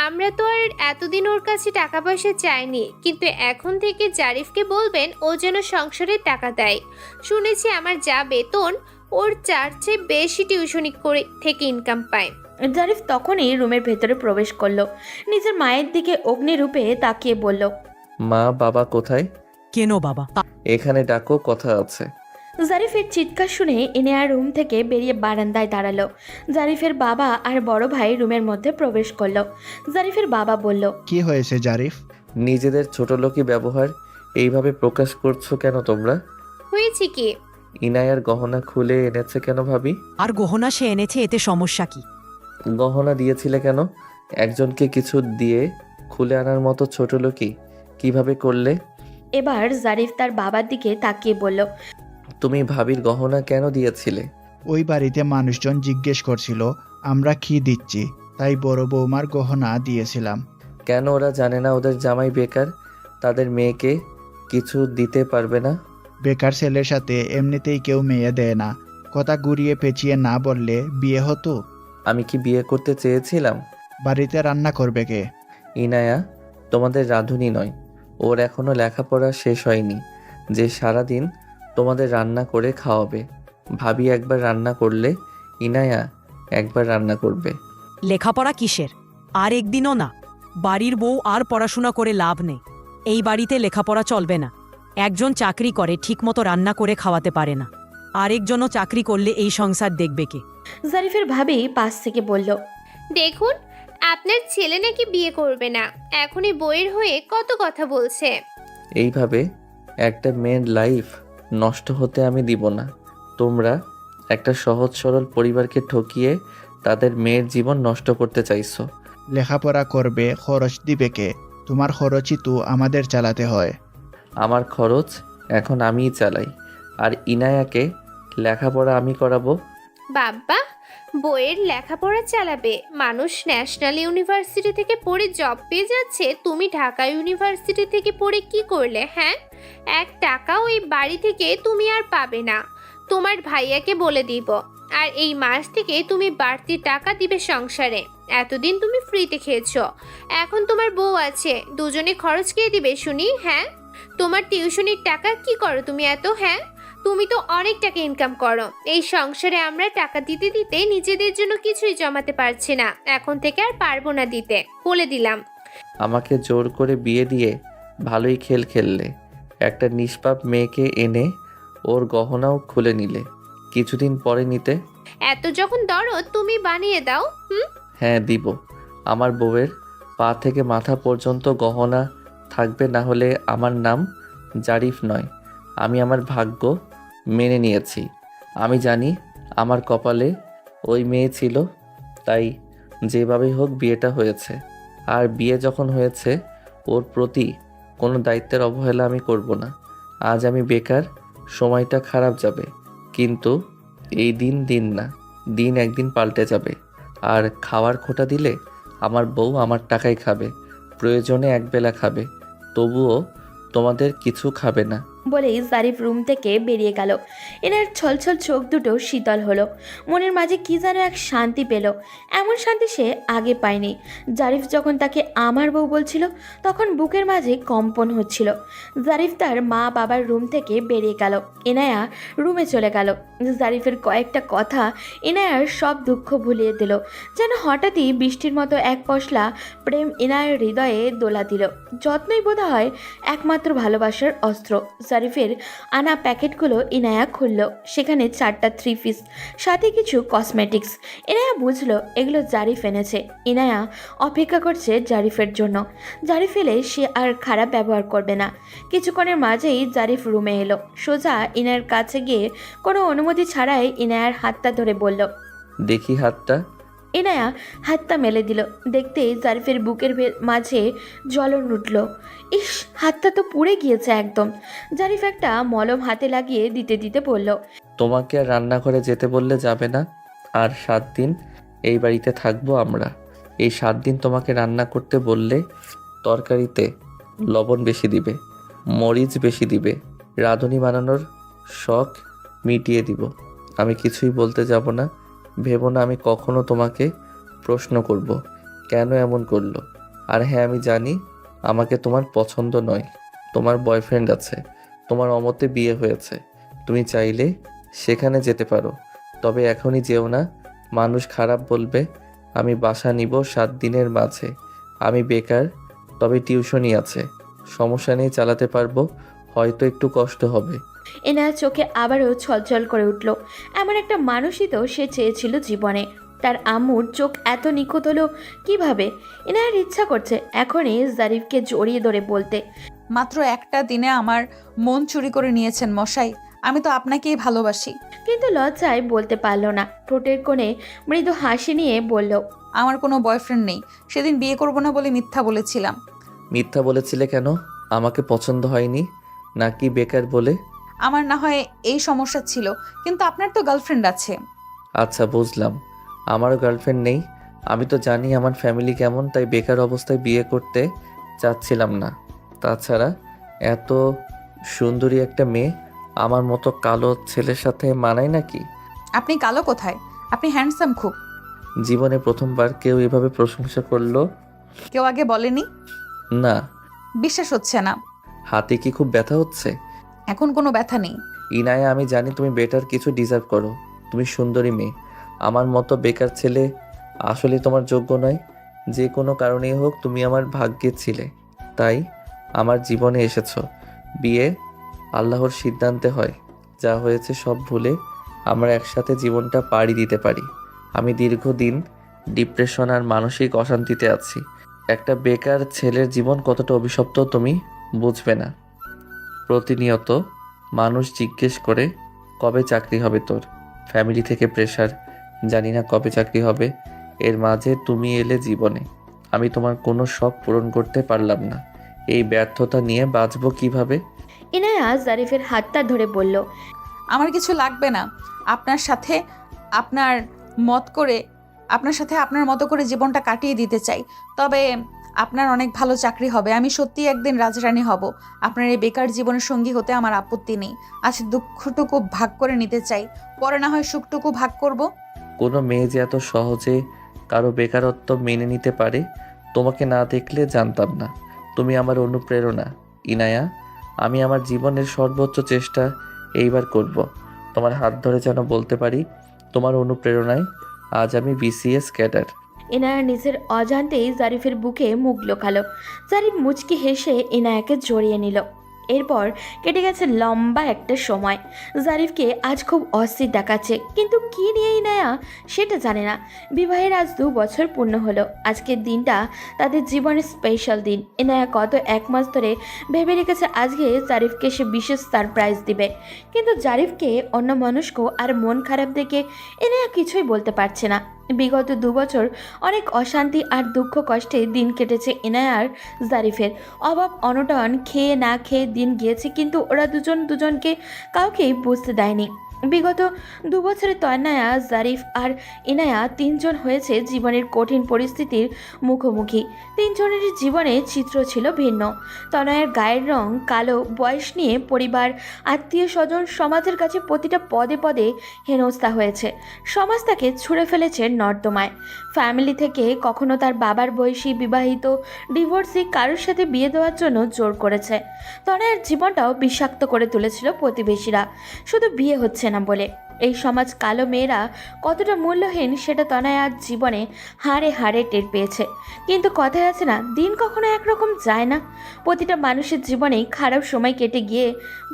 আমরা তো আর এতদিন ওর কাছে টাকা পয়সা চাইনি, কিন্তু এখন থেকে জারিফকে বলবেন ও যেন সংসারের টাকা দেয়। শুনেছি আমার যা বেতন ওর 4 চেয়ে বেশি টিউশনি করে থেকে ইনকাম পায়। জারিফ তখনই রুমের ভেতরে প্রবেশ করলো। নিজের মায়ের দিকে অগ্নিরূপে তাকিয়ে বলল, মা বাবা কোথায়? কেন বাবা? এখানে ডাকো, কথা আছে। জারিফের চিৎকার শুনে ইনেয়া রুম থেকে বেরিয়ে বারান্দায় দাঁড়ালো। জারিফের বাবা আর বড় ভাই রুমের মধ্যে প্রবেশ করলো। জারিফের বাবা বলল, কি হয়েছে জারিফ? নিজেদের ছোটলোকি ব্যবহার এইভাবে প্রকাশ করছো কেন তোমরা? হয়েছে কি? ইনায়ার গহনা খুলে এনেছে কেন ভাবি? আর গহনা সে এনেছে, এতে সমস্যা কি? গহনা দিয়েছিলে কেন? একজনকে কিছু দিয়ে খুলে আনার মতো ছোটলোকি কিভাবে করলে? এবার জারিফ তার বাবার দিকে তাকিয়ে বলল, তুমি ভাবির গহনা কেন দিয়েছিলে? ওই বাড়িতে মানুষজন জিজ্ঞেস করছিল আমরা কি দিচ্ছি, তাই বড় বৌমার গহনা দিয়েছিলাম। কেন ওরা জানে না ওদের জামাই বেকার, তাদের মেয়েকে কিছু দিতে পারবে না? বেকার ছেলের সাথে এমনিতেই কেউ মেয়ে দেয় না। কথা ঘুরিয়ে পেঁচিয়ে না বললে বিয়ে হতো? আমি কি বিয়ে করতে চেয়েছিলাম? বাড়িতে রান্না করবে কে? ইনায়া তোমাদের রাঁধুনি নয়, ওর এখনো লেখাপড়া শেষ হয়নি যে সারাদিন তোমাদের রান্না করে খাওয়াবে। ভাবি একবার রান্না করলে ইনায়া একবার রান্না করবে। লেখাপড়া কিসের? আর একদিনও না। বাড়ির বউ আর পড়াশোনা করে লাভ নেই। এই বাড়িতে লেখাপড়া চলবে না। একজন চাকরি করে, ঠিকমতো রান্না করে খাওয়াতে পারে না। আরেকজনও চাকরি করলে এই সংসার দেখবে কে? জারিফের ভাবি পাশ থেকে বলল, দেখুন, আপনার ছেলে নাকি বিয়ে করবে না, এখনই বইয়ের হয়ে কত কথা বলছে। এইভাবে একটা মেয়ের লাইফ নষ্ট হতে আমি দিব না। তোমরা একটা সহজ সরল পরিবারকে ঠকিয়ে তাদের মেয়ের জীবন নষ্ট করতে চাইছো। লেখাপড়া করবে, খরচ দিবে কে? তোমার খরচই তো আমাদের চালাতে হয়। আমার খরচ এখন আমিই চালাই, আর ইনায়াকে লেখাপড়া আমি করাবো। বাবা, বইয়ের লেখাপড়া চালাবে? মানুষ ন্যাশনাল ইউনিভার্সিটি থেকে পড়ে জব পেয়ে যাচ্ছে, তুমি ঢাকা ইউনিভার্সিটি থেকে পড়ে কি করলে? হ্যাঁ, 1 টাকাও এই বাড়ি থেকে তুমি আর পাবে না। তোমার ভাইয়াকে বলে দিব, আর এই মাস থেকে তুমি বাড়তি টাকা দিবে সংসারে। এতদিন তুমি ফ্রিতে খেয়েছো, এখন তোমার বউ আছে, দুজনে খরচ কে দিবে শুনি? হ্যাঁ, তোমার টিউশনির টাকা কি করো তুমি এত? হ্যাঁ, তুমি তো অনেক টাকা ইনকাম করো। এই সংসারে আমরা টাকা দিতে দিতে নিজেদের জন্য কিছুই জমাতে পারছি না, এখন থেকে আর পারবো না দিতে, বলে দিলাম। আমাকে জোর করে বিয়ে দিয়ে ভালোই খেললে। একটা নিষ্পাপ মেয়েকে এনে ওর গহনাও খুলে নিলে, কিছুদিন পরে নিতে। এত যখন দরদ, তুমি বানিয়ে দাও। হ্যাঁ দিব। আমার বউয়ের পা থেকে মাথা পর্যন্ত গহনা থাকবে, না হলে আমার নাম জারিফ নয়। আমি আমার ভাগ্য মেনে নিয়েছি। আমি জানি আমার কপালে ওই মেয়ে ছিল, তাই যেভাবেই হোক বিয়েটা হয়েছে। আর বিয়ে যখন হয়েছে, ওর প্রতি কোনো দায়িত্বের অবহেলা আমি করব না। আজ আমি বেকার, সময়টা খারাপ যাবে, কিন্তু এই দিন দিন না, দিন একদিন পাল্টে যাবে। আর খাওয়ার খোঁটা দিলে আমার বউ আমার টাকায় খাবে, প্রয়োজনে একবেলা খাবে, তবুও তোমাদের কিছু খাবে না। বলেই জারিফ রুম থেকে বেরিয়ে গেল। এনার ছলছল চোখ দুটো শীতল হলো, মনের মাঝে কি যেন এক শান্তি পেল। এমন শান্তি সে আগে পায়নি। জারিফ যখন তাকে আমার বউ বলছিল তখন বুকের মাঝে কম্পন হচ্ছিল। জারিফ তার মা বাবার রুম থেকে বেরিয়ে গেল। এনায়া রুমে চলে গেল। জারিফের কয়েকটা কথা এনায়ার সব দুঃখ ভুলিয়ে দিল। যেন হঠাৎই বৃষ্টির মতো এক পশলা প্রেম এনায়ার হৃদয়ে দোলা দিল। যত্নই বোধ হয় একমাত্র ভালোবাসার অস্ত্র। জারিফের আনা প্যাকেটগুলো ইনায়া খুলল। সেখানে 4টা 3 পিস, সাথে কিছু কসমেটিক্স। ইনায়া বুঝলো এগুলো জারিফ এনেছে। ইনায়া অপেক্ষা করছে জারিফের জন্য। জারিফ এলে সে আর খারাপ ব্যবহার করবে না। কিছুক্ষণের মাঝেই জারিফ রুমে এলো। সোজা ইনায়ার কাছে গিয়ে কোনো অনুমতি ছাড়াই ইনায়ার হাতটা ধরে বলল, দেখি হাতটা। ইনায়া হাতটা মেলে দিল। দেখতেই জারিফের বুকের মাঝে জ্বলন উঠল। ইস, হাতটা তো পুড়ে গিয়েছে একদম। জারিফ একটা মলম হাতে লাগিয়ে দিতে দিতে বলল, তোমাকে আর রান্নাঘরে যেতে বললে যাবে না। আর 7 দিন এই বাড়িতে থাকবো আমরা। এই 7 দিন তোমাকে রান্না করতে বললে তরকারিতে লবণ বেশি দিবে, মরিচ বেশি দিবে, রাঁধুনি বানানোর শখ মিটিয়ে দিব। আমি কিছুই বলতে যাব না। ভেবো না আমি কখনো তোমাকে প্রশ্ন করব কেন এমন করলো। আর হ্যাঁ, আমি জানি আমাকে তোমার পছন্দ নয়। তোমার বয়ফ্রেন্ড আছে, তোমার অমতে বিয়ে হয়েছে। তুমি চাইলে সেখানে যেতে পারো, তবে এখনই যেও না। মানুষ খারাপ বলবে। আমি বাসা নিব 7 দিনের মাঝে। আমি বেকার, তবে টিউশনই আছে, সমস্যা নেই, চালাতে পারবো। হয়তো একটু কষ্ট হবে। এনার চোখে আবারও ছলছল করে উঠল। এমন একটা মানুষই তো সে চেয়েছিল জীবনে। তার আম্মুর চোখ এত নিখুঁত হলো কিভাবে? এনার ইচ্ছা করছে এখনই জারিফকে জড়িয়ে ধরে বলতে, মাত্র একটা দিনে আমার মন চুরি করে নিয়েছেন মশাই। আমি তো আপনাকেই ভালোবাসি। কিন্তু লজ্জায় বলতে পারল না। ঠোঁটের কোণে মৃদু হাসি নিয়ে বলল, আমার কোনো বয়ফ্রেন্ড নেই। সেদিন বিয়ে করব না বলে মিথ্যা বলেছিলাম। মিথ্যা বলেছিলে কেন? আমাকে পছন্দ হয়নি নাকি বেকার বলে? আমার না হয় এই সমস্যা ছিল, কিন্তু আপনার তো গার্লফ্রেন্ড আছে। আচ্ছা, বুঝলাম। আমারও গার্লফ্রেন্ড নেই। আমি তো জানি আমার ফ্যামিলি কেমন, তাই বেকার অবস্থায় বিয়ে করতে চাচ্ছিলাম না। তাছাড়া এত সুন্দরী একটা মেয়ে আমার মতো কালো ছেলের সাথে মানায় নাকি? আপনি কালো কোথায়? আপনি হ্যান্ডসাম খুব। জীবনে প্রথমবার কেউ এভাবে প্রশংসা করলো। কেউ আগে বলেনি? না। বিশ্বাস হচ্ছে না। হাতে কি খুব ব্যথা হচ্ছে? এখন কোনো ব্যথা নেই। ইনায়া, আমি জানি তুমি বেটার কিছু ডিজার্ভ করো। তুমি সুন্দরী মেয়ে। আমার মতো বেকার ছেলে আসলে তোমার যোগ্য নয়। যে কোনো কারণেই হোক তুমি আমার ভাগ্যে ছিলে, তাই আমার জীবনে এসেছো। বিয়ে আল্লাহর সিদ্ধান্তে হয়। যা হয়েছে সব ভুলে আমরা একসাথে জীবনটা পাড়ি দিতে পারি। আমি দীর্ঘদিন ডিপ্রেশন আর মানসিক অশান্তিতে আছি। একটা বেকার ছেলের জীবন কতটা অভিশপ্ত তুমি বুঝবে না। প্রতিনিয়ত মানুষ জিজ্ঞেস করে কবে চাকরি হবে তোর। ফ্যামিলি থেকে প্রেশার, জানি না কবে চাকরি হবে। এর মাঝে তুমি এলে জীবনে। আমি তোমার কোনো শখ পূরণ করতে পারলাম না। এই ব্যর্থতা নিয়ে বাঁচবো কিভাবে? ইনায়া জারিফের হাতটা ধরে বলল, আমার কিছু লাগবে না। আপনার সাথে আপনার মতো করে জীবনটা কাটিয়ে দিতে চাই। তবে আপনার অনেক ভালো চাকরি হবে। আমি সত্যি একদিন রাজরানী হব। আপনার এই বেকার জীবনের সঙ্গী হতে আমার আপত্তি নেই। আজ দুঃখটুকু ভাগ করে নিতে চাই, পরে না হয় সুখটুকু ভাগ করব। কোনো মেয়ে যে এত সহজে কারো বেকারত্ব মেনে নিতে পারে, তোমাকে না দেখলে জানতাম না। তুমি আমার অনুপ্রেরণা ইনায়া। আমি আমার জীবনের সর্বোচ্চ চেষ্টা এইবার করব। তোমার হাত ধরে যেন বলতে পারি, তোমার অনুপ্রেরণায় আজ আমি BCS ক্যাডার। ইনায়া নিজের অজান্তেই জারিফের বুকে মুখ লোকালো। জারিফ মুচকি হেসে ইনায়াকে জড়িয়ে নিল। এরপর কেটে গেছে লম্বা একটা সময়। জারিফকে আজ খুব অস্থির দেখাচ্ছে, কিন্তু কি নিয়ে ইনায়া সেটা জানে না। বিবাহের আজ 2 বছর পূর্ণ হলো। আজকের দিনটা তাদের জীবনের স্পেশাল দিন। ইনায়া গত 1 মাস ধরে ভেবে রেখেছে আজকে জারিফকে সে বিশেষ সারপ্রাইজ দিবে, কিন্তু জারিফকে অন্যমনস্ক আর মন খারাপ দেখে ইনায়া কিছুই বলতে পারছে না। বিগত 2 বছর অনেক অশান্তি আর দুঃখ কষ্টে দিন কেটেছে ইনায়া আর জারিফের। অভাব অনটন, খেয়ে না খেয়ে দিন গিয়েছে, কিন্তু ওরা দুজনকে কাউকেই বুঝতে দেয়নি। বিগত 2 বছরে তন্ময়া, জারিফ আর ইনায়া তিনজন হয়েছে জীবনের কঠিন পরিস্থিতির মুখোমুখি। তিনজনেরই জীবনে চিত্র ছিল ভিন্ন। তনয়ার গায়ের রং কালো, বয়স নিয়ে পরিবার, আত্মীয় স্বজন, সমাজের কাছে প্রতিটা পদে পদে হেনস্থা হয়েছে। সমাজ তাকে ছুঁড়ে ফেলেছে নর্দমায়। ফ্যামিলি থেকে কখনো তার বাবার বয়সী বিবাহিত ডিভোর্সি কারোর সাথে বিয়ে দেওয়ার জন্য জোর করেছে। তনয়ার জীবনটাও বিষাক্ত করে তুলেছিল প্রতিবেশীরা, শুধু বিয়ে হচ্ছে না বলে। এই সমাজ কালো মেয়েরা কতটা মূল্যহীন সেটা তনয়ার জীবনে হাড়ে হাড়ে টের পেয়েছে। কিন্তু কথায় আছে না, দিন কখনো একরকম যায় না। প্রতিটা মানুষের জীবনেই খারাপ সময় কেটে গিয়ে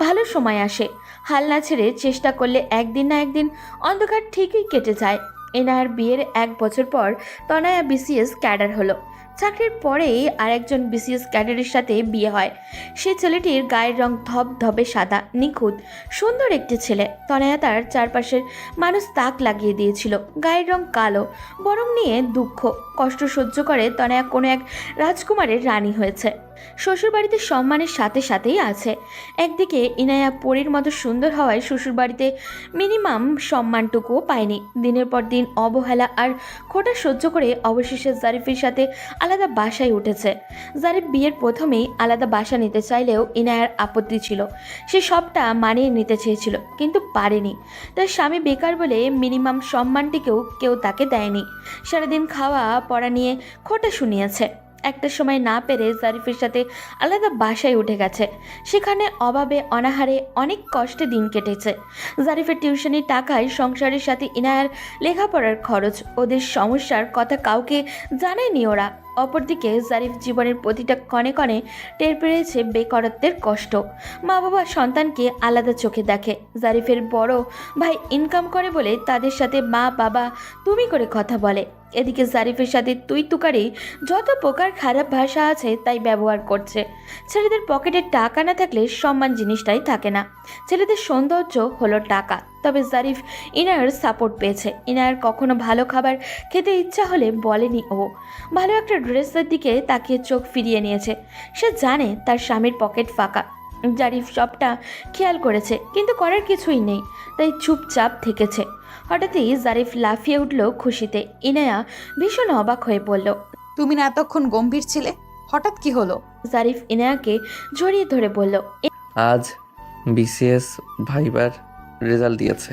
ভালো সময় আসে। হাল না ছেড়ে চেষ্টা করলে একদিন না একদিন অন্ধকার ঠিকই কেটে যায়। এনার বিয়ের 1 বছর পর তনয়া বিসিএস ক্যাডার হলো। চাকরির পরেই আরেকজন বিসিএস ক্যাডারের সাথে বিয়ে হয়। সে ছেলেটির গায়ের রং ধবধবে সাদা, নিখুঁত, সুন্দর একটি ছেলে। তনয়া তার চারপাশের মানুষ তাক লাগিয়ে দিয়েছিল। গায়ের রং কালো, বরং নিয়ে দুঃখ কষ্ট সহ্য করে তনয়া কোনো এক রাজকুমারের রানী হয়েছে। শ্বশুরবাড়িতে সম্মানের সাথে সাথেই আছে। একদিকে ইনায়া পরীর মতো সুন্দর হওয়ায় শ্বশুরবাড়িতে মিনিমাম সম্মানটুকুও পায়নি। দিনের পর দিন অবহেলা আর খোটা সহ্য করে অবশেষে জারিফের সাথে আলাদা বাসায় উঠেছে। জারিফ বিয়ের প্রথমেই আলাদা বাসা নিতে চাইলেও ইনায়ার আপত্তি ছিল। সে সবটা মানিয়ে নিতে চেয়েছিল, কিন্তু পারেনি। তার স্বামী বেকার বলে মিনিমাম সম্মানটিকেও কেউ তাকে দেয়নি। সারাদিন খাওয়া পড়া নিয়ে খোটা শুনিয়েছে। একটা সময় না পেরে জারিফের সাথে আলাদা বাসায় উঠে গেছে। সেখানে অভাবে অনাহারে অনেক কষ্টে দিন কেটেছে। জারিফের টিউশনির টাকায় সংসারের সাথে ইনায়ার লেখাপড়ার খরচ, ওদের সমস্যার কথা কাউকে জানায়নি ওরা। অপরদিকে জারিফ জীবনের প্রতিটা কণে কণে টের পেয়েছে বেকারত্বের কষ্ট। মা বাবা সন্তানকে আলাদা চোখে দেখে। জারিফের বড় ভাই ইনকাম করে বলে তাদের সাথে মা বাবা তুমি করে কথা বলে। এদিকে জারিফের সাথে তুই তুকারি যত প্রকার খারাপ ভাষা আছে তাই ব্যবহার করছে। ছেলেদের পকেটে টাকা না থাকলে সম্মান জিনিসটাই থাকে না। ছেলেদের সৌন্দর্য হলো টাকা। তবে জারিফ ইনায়ার সাপোর্ট পেয়েছে। ইনায়ার কখনো ভালো খাবার খেতে ইচ্ছা হলে বলেনি ও। ভালো একটা ড্রেসের দিকে তাকিয়ে চোখ ফিরিয়ে নিয়েছে। সে জানে তার স্বামীর পকেট ফাঁকা। জারিফ সবটা খেয়াল করেছে, কিন্তু করার কিছুই নেই, তাই চুপচাপ থেকেছে। হঠাৎই জারিফ লাফিয়ে উঠল খুশিতে। ইনায়া ভীষণ অবাক হয়ে বলল, তুমি না এতক্ষণ গম্ভীর ছিলে, হঠাৎ কি হলো? জারিফ ইনায়াকে জড়িয়ে ধরে বলল, আজ বিসিএস ভাইবার রেজাল্ট দিয়েছে।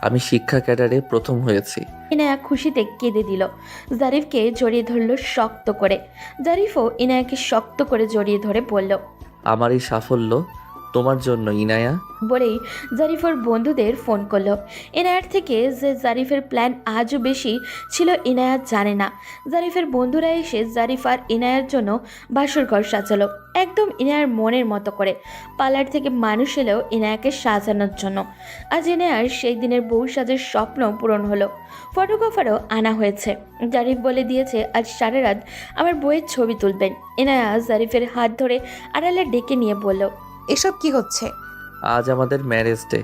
আমি শিক্ষা ক্যাডারে প্রথম হয়েছি। ইনায়া খুশিতে কেঁদে দিল। জারিফকে জড়িয়ে ধরল শক্ত করে। জারিফও ইনায়াকে শক্ত করে জড়িয়ে ধরে বলল, আমার এই সাফল্য তোমার জন্য ইনায়া। বলেই জারিফের বন্ধুদের ফোন করলো। ইনায়ার থেকে যে জারিফের প্ল্যান আজও বেশি ছিল ইনায়া জানে না। জারিফের বন্ধুরা এসে জারিফ আর ইনায়ার জন্য বাসর ঘর সাজালো, একদম ইনায়ার মনের মতো করে। পার্লার থেকে মানুষ এলেও ইনায়াকে সাজানোর জন্য। আজ ইনায়ার সেই দিনের বউ সাজের স্বপ্ন পূরণ হলো। ফটোগ্রাফারও আনা হয়েছে। জারিফ বলে দিয়েছে আজ সারা রাত আমার বউয়ের ছবি তুলবেন। ইনায়া জারিফের হাত ধরে আড়ালে ডেকে নিয়ে বলল, এসব কি হচ্ছে? আজ আমাদের ম্যারেজ ডে।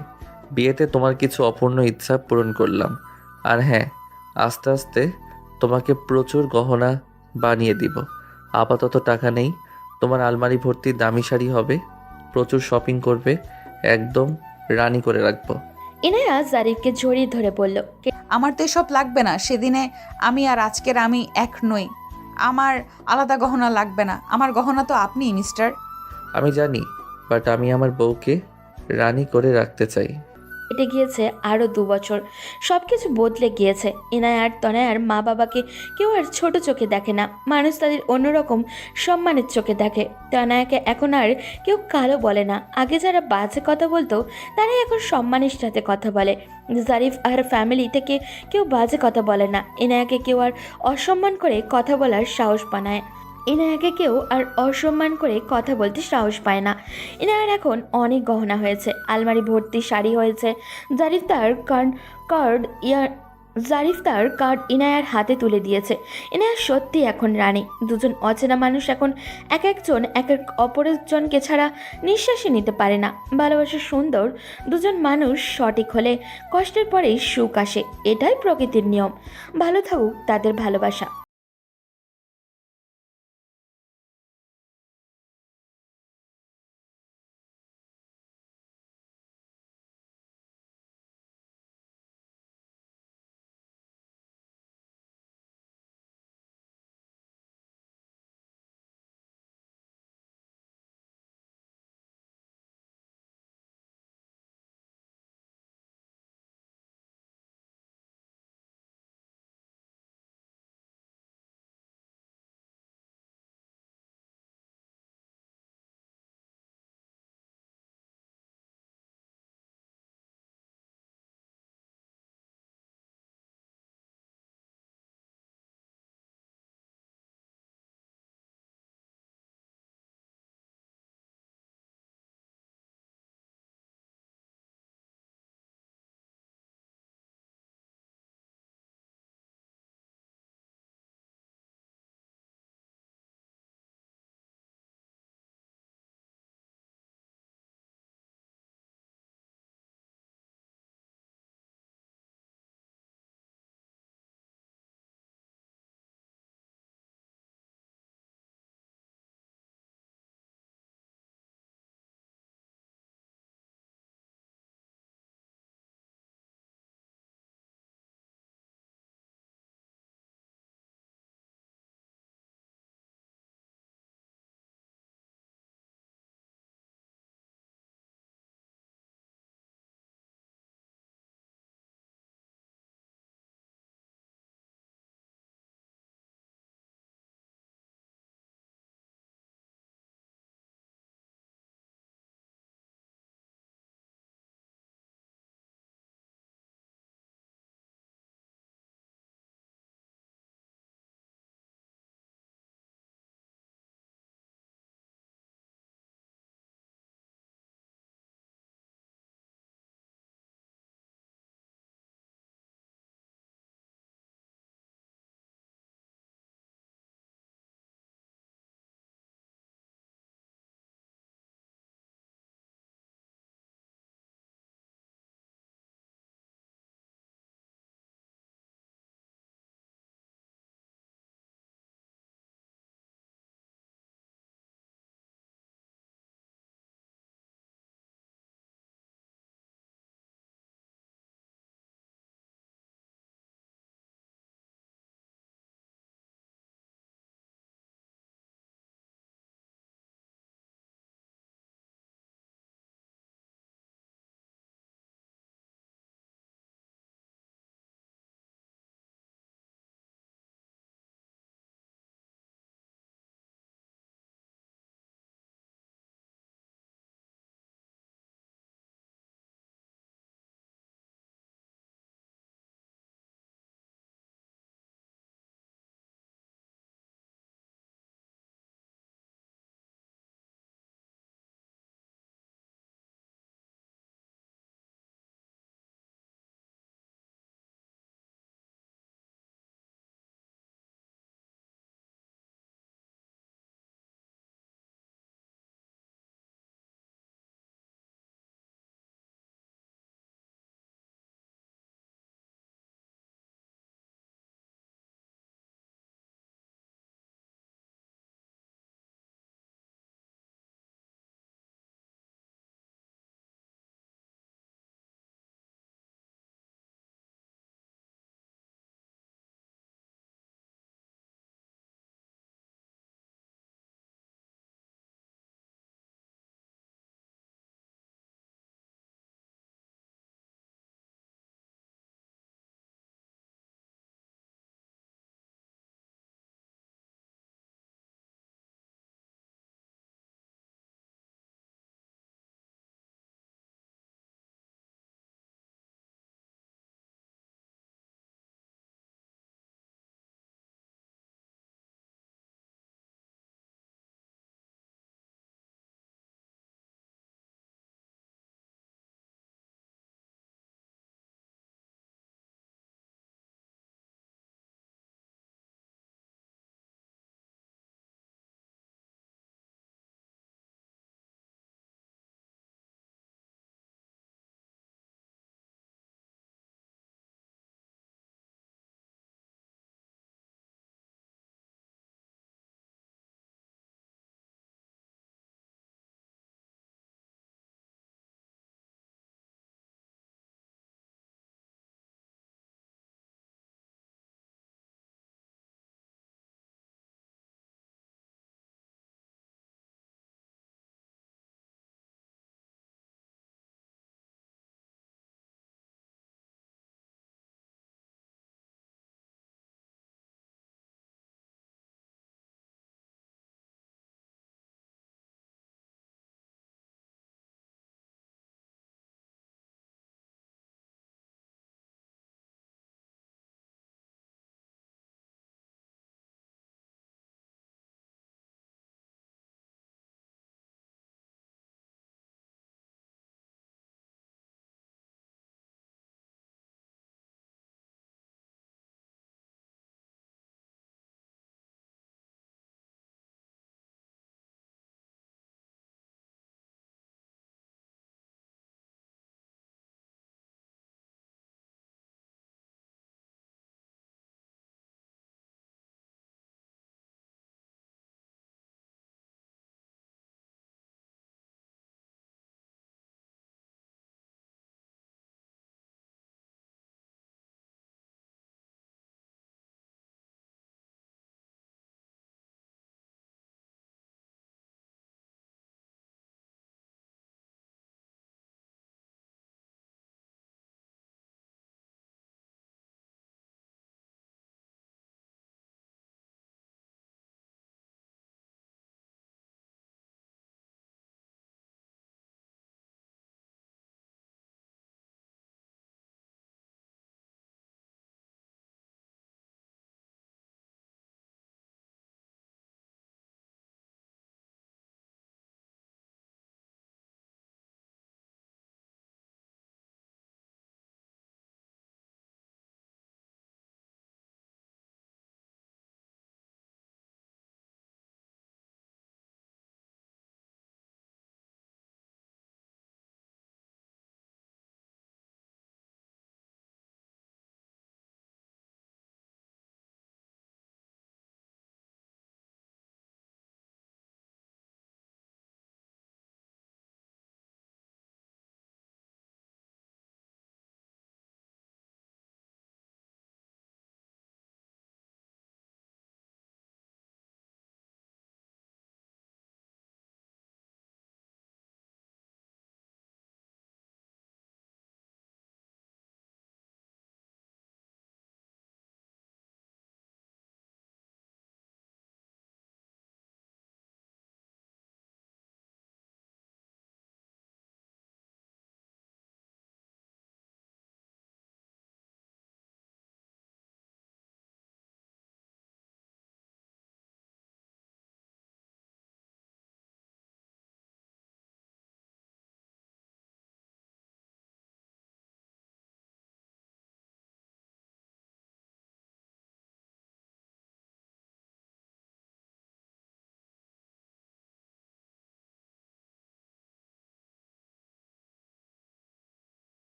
বিয়েতে তোমার কিছু অপূর্ণ ইচ্ছা পূরণ করলাম। আর হ্যাঁ, আস্তে আস্তে তোমাকে প্রচুর গহনা বানিয়ে দিব। আপাতত টাকা নেই। তোমার আলমারি ভর্তি দামি শাড়ি হবে, প্রচুর শপিং করবে, একদম রানী করে রাখবো। ইনায়া জারিফকে জড়িয়ে ধরে বলল, আমার তো এসব লাগবে না। সেদিনে আমি আর আজকের আমি এক নই। আমার আলাদা গহনা লাগবে না। আমার গহনা তো আপনিই মিস্টার। আমি জানি, বাট আমি আমার বউকে রানী করে রাখতে চাই। কেটে গিয়েছে আরও 2 বছর। সব কিছু বদলে গিয়েছে। ইনায়া আর তনয়ার মা বাবাকে কেউ আর ছোট চোখে দেখে না। মানুষ তাদের অন্যরকম সম্মানের চোখে দেখে। তনয়াকে এখন আর কেউ কালো বলে না। আগে যারা বাজে কথা বলতো তারাই এখন সম্মানের সাথে কথা বলে। জারিফ আর ফ্যামিলি থেকে কেউ বাজে কথা বলে না। ইনায়াকে কেউ আর অসম্মান করে কথা বলার সাহস বানায়। ইনায়াকে কেউ আর অসম্মান করে কথা বলতে সাহস পায় না। ইনায়ার এখন অনেক গহনা হয়েছে, আলমারি ভর্তি শাড়ি হয়েছে। জারিফ তার কার্ড ইনায়ার হাতে তুলে দিয়েছে। ইনায়া সত্যি এখন রানী। দুজন অচেনা মানুষ এখন এক একজন এক এক অপরজনকে ছাড়া নিঃশ্বাসই নিতে পারে না। ভালোবাসা সুন্দর। দুজন মানুষ সঠিক হলে কষ্টের পরেই সুখ আসে। এটাই প্রকৃতির নিয়ম। ভালো থাকুক তাদের ভালোবাসা।